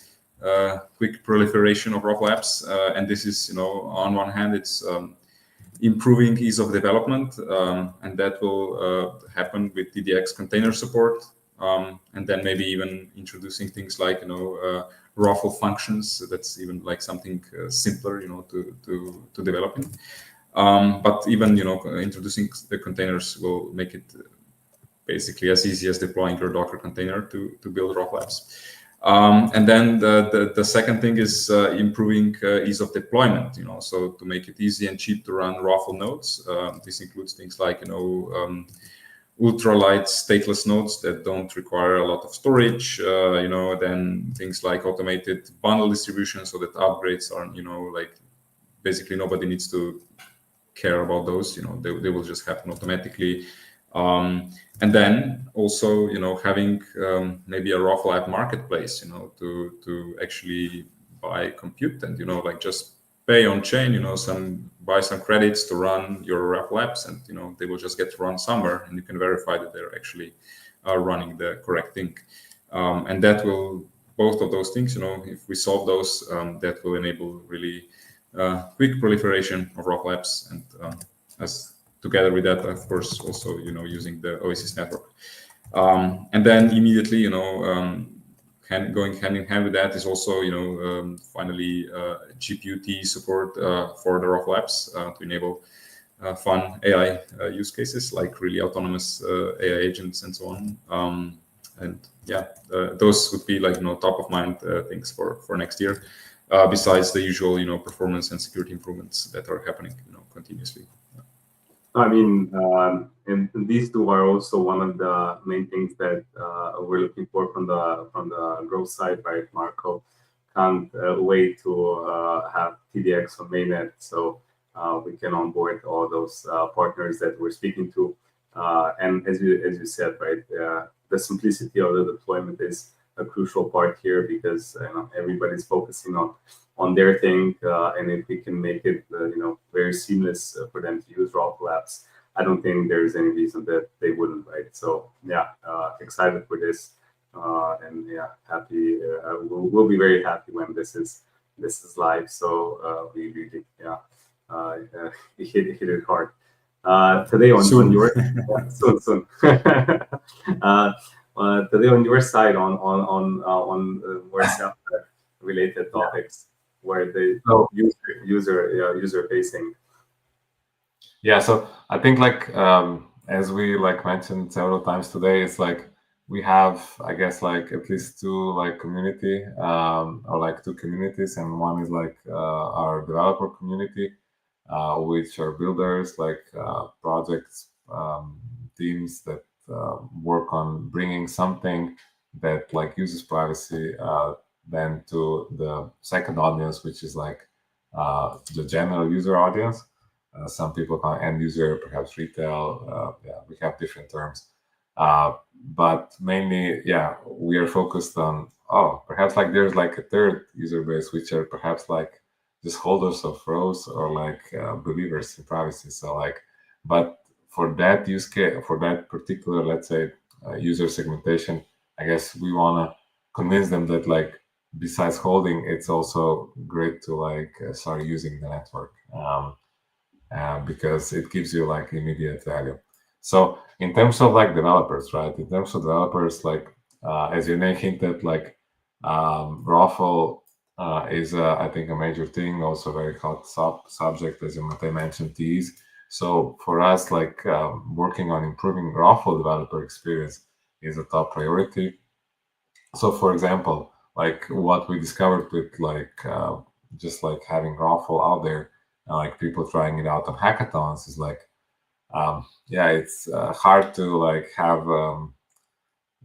quick proliferation of ROFL apps. And this is, on one hand, it's improving ease of development, and that will happen with DDX container support, and then maybe even introducing things like ROFL functions. That's even like something simpler, to develop in. But even introducing the containers will make it basically as easy as deploying your Docker container to build ROFL apps. And then the second thing is improving ease of deployment. So to make it easy and cheap to run ROFL nodes. This includes things like ultralight stateless nodes that don't require a lot of storage. Then things like automated bundle distribution, so that upgrades are like basically nobody needs to care about those. They will just happen automatically. And then also, having maybe a ROFL app marketplace, to actually buy compute and, like just pay on chain, buy some credits to run your ROFL apps, and, they will just get to run somewhere, and you can verify that they're actually running the correct thing. And that will, both of those things, if we solve those, that will enable really quick proliferation of ROFL apps. And as together with that, of course, also using the Oasis network. And then immediately, going hand in hand with that is also, finally GPU-T support for the Raffle apps to enable fun AI use cases like really autonomous AI agents and so on. And yeah, those would be like top of mind things for next year. Besides the usual performance and security improvements that are happening continuously. I mean, and these two are also one of the main things that we're looking for from the growth side, right? Marco can't wait to have TDX on mainnet, so we can onboard all those partners that we're speaking to. And as you said, right, the simplicity of the deployment is a crucial part here, because everybody's focusing on their thing, and if we can make it very seamless for them to use Raffle apps, I don't think there's any reason that they wouldn't, right? So yeah, excited for this, and yeah, happy. We'll be very happy when this is live. So we really hit it hard. Today on your soon. Today on your side on more self related topics where the user facing. Yeah, so I think as we mentioned several times today, it's like we have, I guess, at least two community or two communities, and one is our developer community, which are builders, projects, teams that work on bringing something that uses privacy then to the second audience, which is the general user audience. Some people call end user, perhaps retail. We have different terms, but mainly, we are focused on perhaps there's a third user base, which are perhaps just holders of ROS or believers in privacy. So but for that use case, for that particular, let's say, user segmentation, I guess we want to convince them that besides holding, it's also great to start using the network, because it gives you immediate value. So in terms of developers, right? In terms of developers, as your name hinted, Raffle is I think a major thing, also very hot subject, as Matej mentioned, these. So for us, working on improving Raffle developer experience is a top priority. So for example, what we discovered with just having Raffle out there, and people trying it out on hackathons is it's hard to have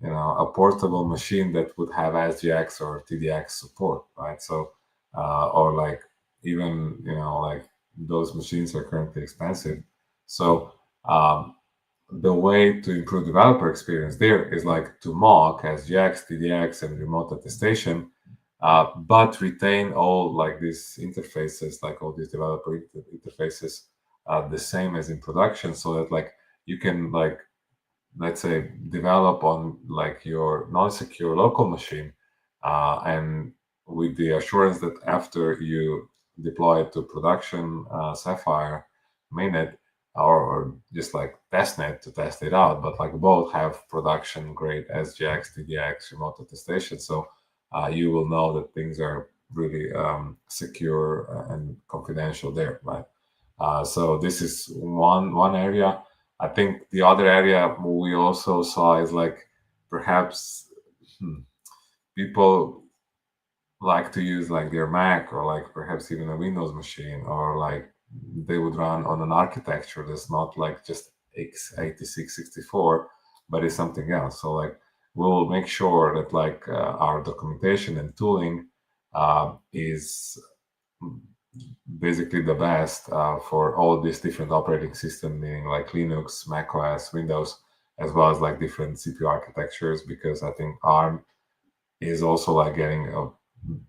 a portable machine that would have SGX or TDX support, right? So or even those machines are currently expensive. So the way to improve developer experience there is to mock SGX, TDX, and remote attestation, but retain all these interfaces, all these developer interfaces, the same as in production, so that you can let's say develop on your non-secure local machine, and with the assurance that after you deploy it to production Sapphire mainnet, or just testnet to test it out, but both have production grade SGX, TDX, remote attestation. So you will know that things are really secure and confidential there, right? So this is one area. I think the other area we also saw is perhaps people like to use their Mac or perhaps even a Windows machine, or they would run on an architecture that's not just x86-64, but is something else. So we'll make sure that our documentation and tooling is basically the best for all these different operating systems, meaning Linux, Mac OS, Windows, as well as different CPU architectures, because I think ARM is also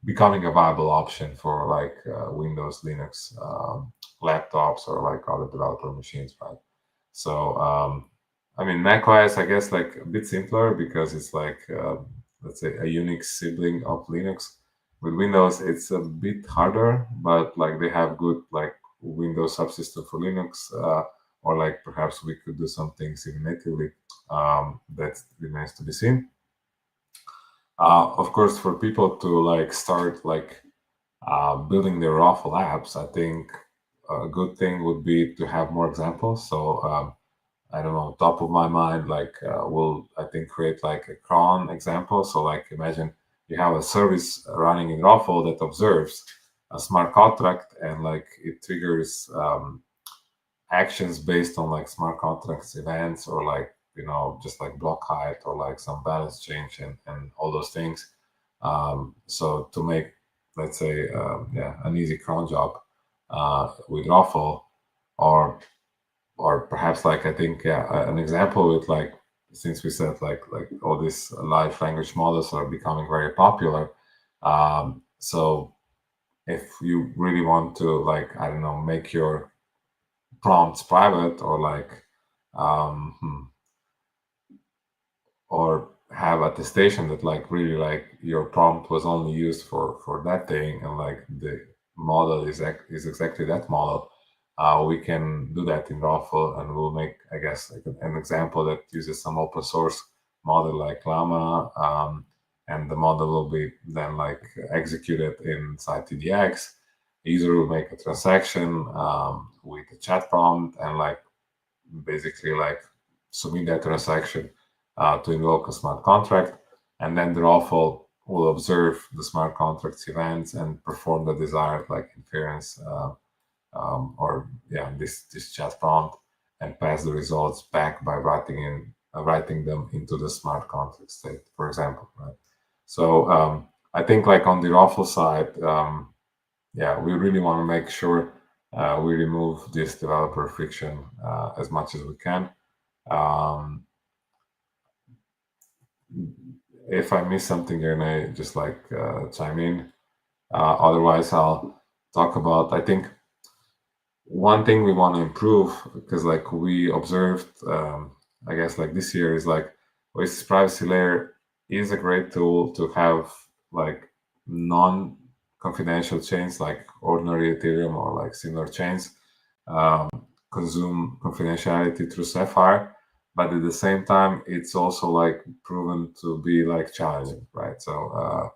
becoming a viable option for Windows, Linux laptops or other developer machines, right? So I mean, Mac OS, I guess a bit simpler because it's let's say a Unix sibling of Linux. With Windows, it's a bit harder, but they have good Windows subsystem for Linux, or like perhaps we could do some things even natively. That remains to be seen. Of course, for people to like start like building their Raffle apps, I think a good thing would be to have more examples. So I don't know, top of my mind, like we'll I think create like a cron example. So like imagine you have a service running in Raffle that observes a smart contract and like it triggers actions based on like smart contracts events, or like just like block height or like some balance change and all those things. So to make, let's say, an easy cron job with Raffle, or perhaps like I think an example with like, since we said like all these large language models are becoming very popular. So if you really want to like, I don't know, make your prompts private, or like or have attestation that like really like your prompt was only used for that thing, and like the model is exactly that model, we can do that in Raffle, and we'll make, I guess, like an example that uses some open source model like Llama, and the model will be then like executed inside TDX. User will make a transaction with a chat prompt, and like basically like submit that transaction to invoke a smart contract, and then the Raffle will observe the smart contract's events and perform the desired like inference or this chat prompt, and pass the results back by writing them into the smart contract state, for example, right? So I think like on the Raffle side, we really want to make sure we remove this developer friction as much as we can. If I miss something, Renee, just like chime in. Otherwise, I'll talk about, I think, one thing we want to improve, because like we observed, I guess like this year, is like Oasis Privacy Layer is a great tool to have like non-confidential chains like ordinary Ethereum or like similar chains consume confidentiality through Sapphire, but at the same time it's also like proven to be like challenging, right? So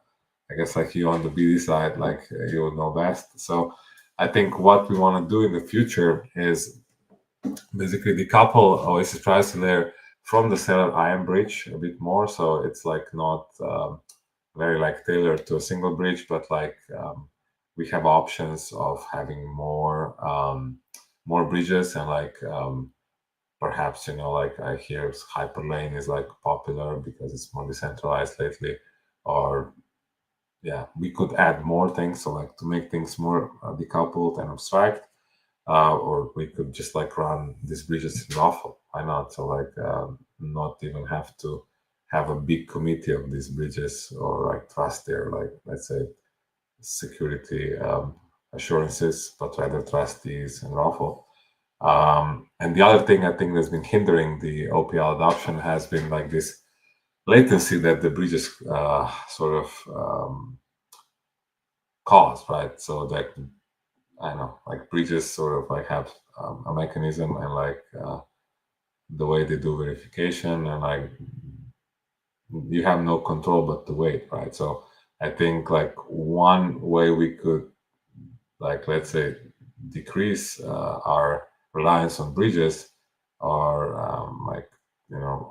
I guess like you on the BD side, like you would know best. So I think what we want to do in the future is basically decouple Oasis Privacy Layer from the Stellar IAM bridge a bit more, so it's like not very like tailored to a single bridge, but like we have options of having more bridges, and like perhaps like I hear Hyperlane is like popular because it's more decentralized lately, or we could add more things, so like to make things more decoupled and abstract, or we could just like run these bridges in Raffle. Why not? So like not even have to have a big committee of these bridges, or like trust their like, let's say, security assurances, but rather trust these in Raffle. And the other thing I think that's been hindering the OPL adoption has been like this latency that the bridges sort of cause, right? So that, I don't know, like bridges sort of like have a mechanism, and like the way they do verification, and like you have no control but to wait, right? So I think like one way we could, like, let's say, decrease our reliance on bridges, or like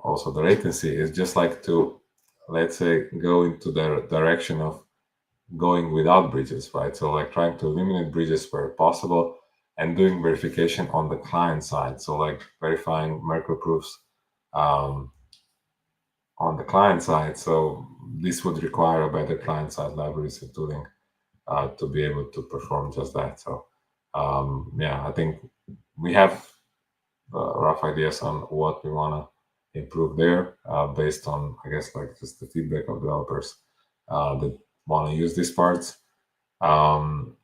also the latency, is just like to, let's say, go into the direction of going without bridges, right? So like trying to eliminate bridges where possible, and doing verification on the client side. So like verifying Merkle proofs on the client side. So this would require a better client side libraries and tooling to be able to perform just that. So I think we have rough ideas on what we want to improve there based on, I guess, like just the feedback of developers that want to use these parts. In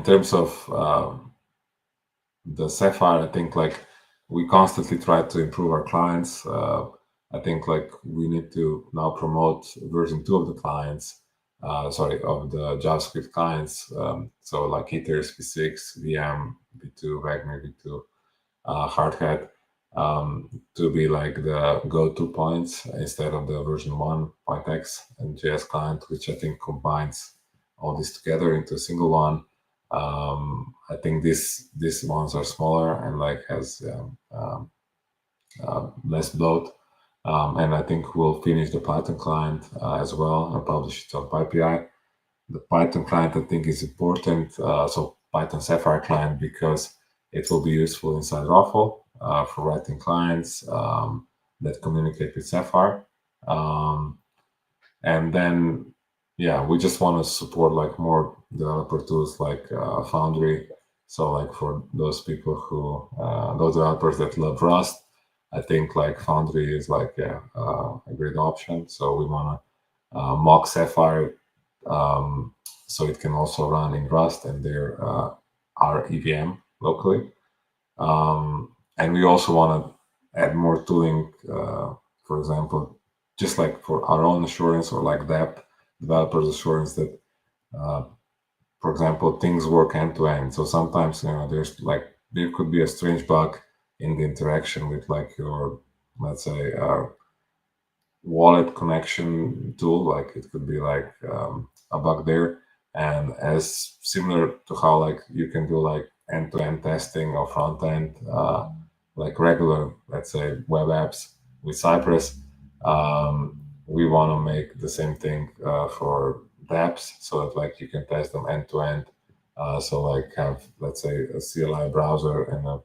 terms of the Sapphire, I think like we constantly try to improve our clients. I think like we need to now promote version 2 of the clients of the JavaScript clients. So like Ethers v6, VM v2, Wagner v2, Hardhat, to be like the go-to points instead of the version 1.x and JS client, which I think combines all this together into a single one. I think these ones are smaller and like has less bloat. And I think we'll finish the Python client as well and publish it on PyPI. The Python client, I think, is important. So Python Sapphire client, because it will be useful inside Ruffle for writing clients that communicate with Sapphire. And then, yeah, we just want to support like more developer tools like Foundry. So like for those people who, those developers that love Rust, I think like Foundry is like a great option. So we want to mock Sapphire so it can also run in Rust and there our EVM locally. And we also want to add more tooling, for example, just like for our own assurance or like that developers assurance that, for example, things work end to end. So sometimes, there's like, there could be a strange bug in the interaction with like your, let's say, wallet connection tool. Like it could be like a bug there. And as similar to how like you can do like end-to-end testing or front end, like regular, let's say, web apps with Cypress, we want to make the same thing for dApps so that like you can test them end to end. So like have, let's say, a CLI browser and a,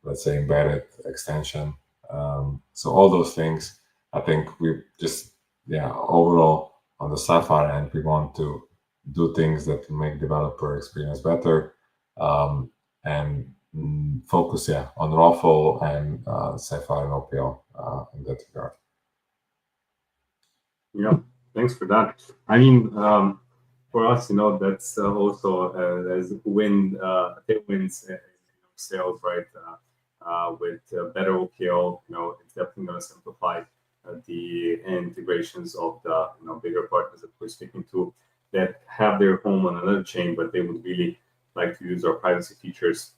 let's say, embedded extension. So all those things, I think we just, overall on the Sapphire end, we want to do things that make developer experience better, and focus, on Ruffle and Sapphire and OPL in that regard. Yeah, thanks for that. I mean, for us, that's also as tailwinds in sales, right? With better OPL, it's definitely going to simplify the integrations of the bigger partners that we're speaking to that have their home on another chain, but they would really like to use our privacy features.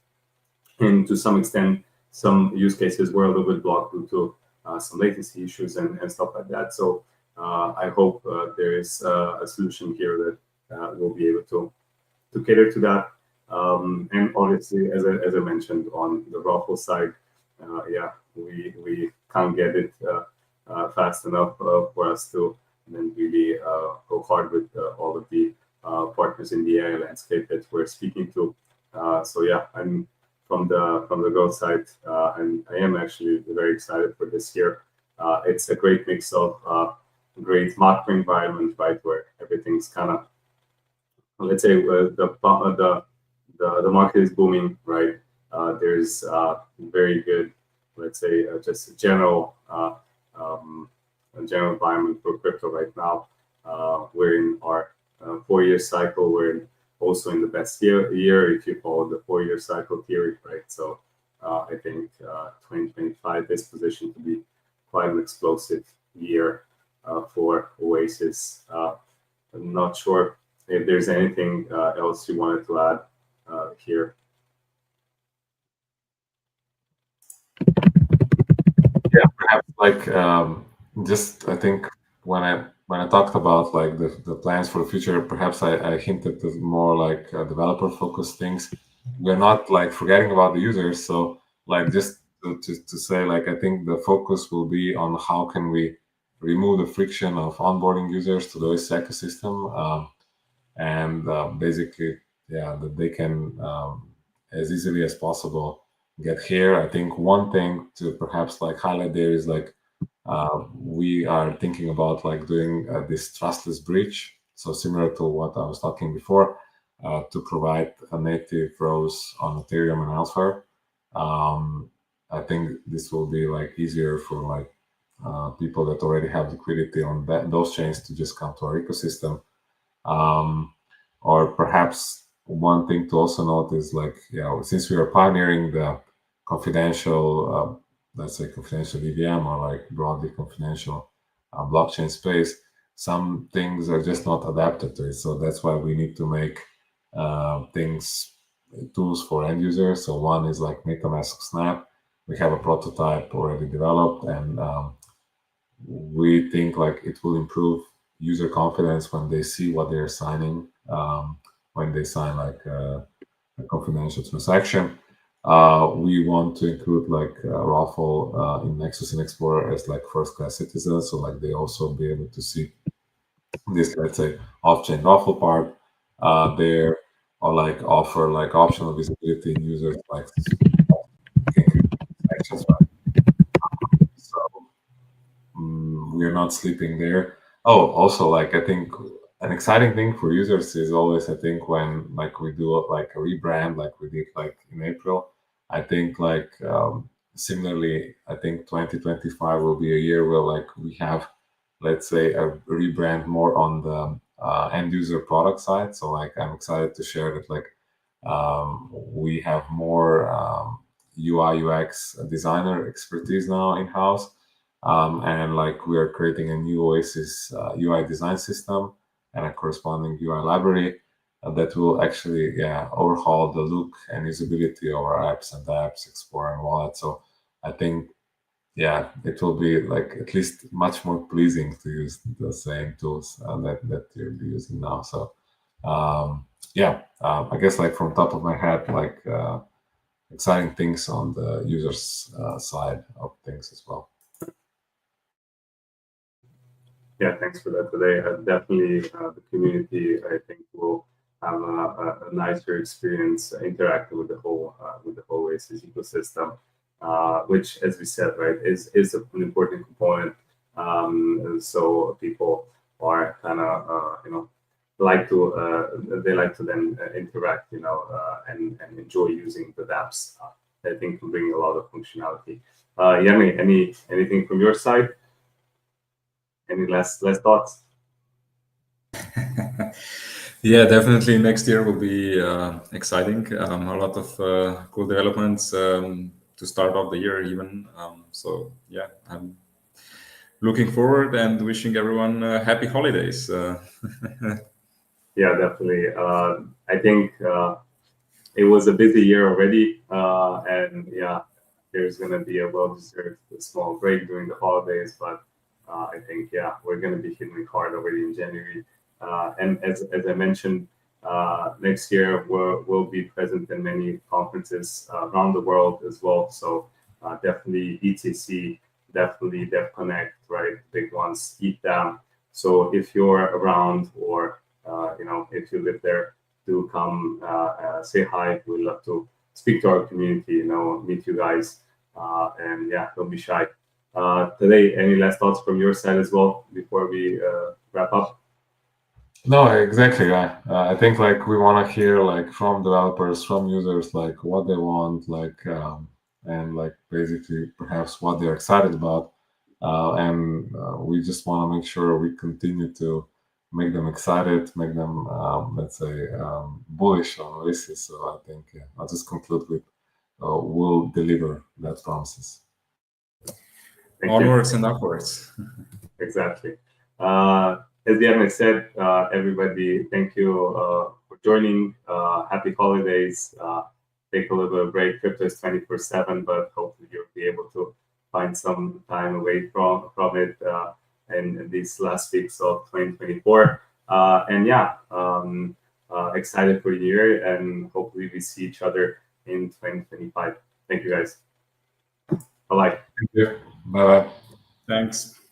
And to some extent, some use cases were a little bit blocked due to some latency issues and stuff like that. So I hope there is a solution here that will be able to cater to that. And obviously, as I mentioned on the Ruffle side, we can't get it fast enough for us to then really go hard with all of the partners in the AI landscape that we're speaking to. I'm from the growth side, and I am actually very excited for this year. It's a great mix of great macro environment, right, where everything's kind of, let's say, the market is booming, right? There's very good, let's say, just a general environment for crypto right now. We're in our 4-year cycle. We're also in the best year if you follow the 4-year cycle theory, right? So I think 2025 is positioned to be quite an explosive year for Oasis. I'm not sure if there's anything else you wanted to add here. Yeah, perhaps like just I think when I talked about like the plans for the future, perhaps I hinted at more like developer focused things. We're not like forgetting about the users. So like just to say, like, I think the focus will be on how can we remove the friction of onboarding users to the OS ecosystem, and basically, that they can as easily as possible get here. I think one thing to perhaps like highlight there is like we are thinking about like doing this trustless bridge. So similar to what I was talking before, to provide a native ROS on Ethereum and elsewhere. I think this will be like easier for like people that already have liquidity on those chains to just come to our ecosystem. Or perhaps one thing to also note is like, since we are pioneering the confidential, let's say confidential EVM or like broadly confidential blockchain space, some things are just not adapted to it. So that's why we need to make tools for end users. So one is like MetaMask Snap. We have a prototype already developed, and we think like it will improve user confidence when they see what they're signing, when they sign like a confidential transaction. We want to include like Raffle in Nexus and Explorer as like first-class citizens, so like they also be able to see this, let's say, off-chain Raffle part there, or like offer like optional visibility in users like transactions. So we're not sleeping there. Oh, also, like I think an exciting thing for users is always, I think, when like we do like a rebrand, like we did like in April. I think like similarly, I think 2025 will be a year where like we have, let's say, a rebrand more on the end user product side. So like I'm excited to share that like we have more UI UX designer expertise now in house. And like we are creating a new Oasis UI design system and a corresponding UI library that will actually overhaul the look and usability of our apps and the apps Explorer and Wallet. So I think it will be like at least much more pleasing to use the same tools that you're using now. So I guess like from top of my head, like exciting things on the users side of things as well. Yeah, thanks for that today. Definitely, the community, I think, will have a nicer experience interacting with the whole Oasis ecosystem, which, as we said, right, is an important component. And so people are kind of like to they like to then interact, and enjoy using the dApps. I think to bring a lot of functionality. Yemi, anything from your side? Any last thoughts? Yeah, definitely. Next year will be exciting. A lot of cool developments to start off the year, even. So yeah, I'm looking forward and wishing everyone happy holidays. Yeah, definitely. I think it was a busy year already, and yeah, there's going to be a well-deserved small break during the holidays, but I think we're going to be hitting it hard already in January. And as I mentioned, next year we'll be present in many conferences around the world as well. So definitely DTC, definitely DevConnect, right? Big ones, ETH. So if you're around or if you live there, do come say hi. We'd love to speak to our community, meet you guys, and don't be shy. Today, any last thoughts from your side as well before we wrap up? No, exactly. I think like we want to hear like from developers, from users, like what they want, like and like basically perhaps what they're excited about, and we just want to make sure we continue to make them excited, make them let's say bullish on Oasis. So I think I'll just conclude with we'll deliver that promises. Onwards and upwards. Exactly. As Diana said, everybody, thank you for joining. Happy holidays. Take a little bit of break. Crypto is 24/7, but hopefully you'll be able to find some time away from it in these last weeks of 2024. Excited for the year, and hopefully we see each other in 2025. Thank you, guys. Bye-bye. Thank you. Bye-bye. Thanks.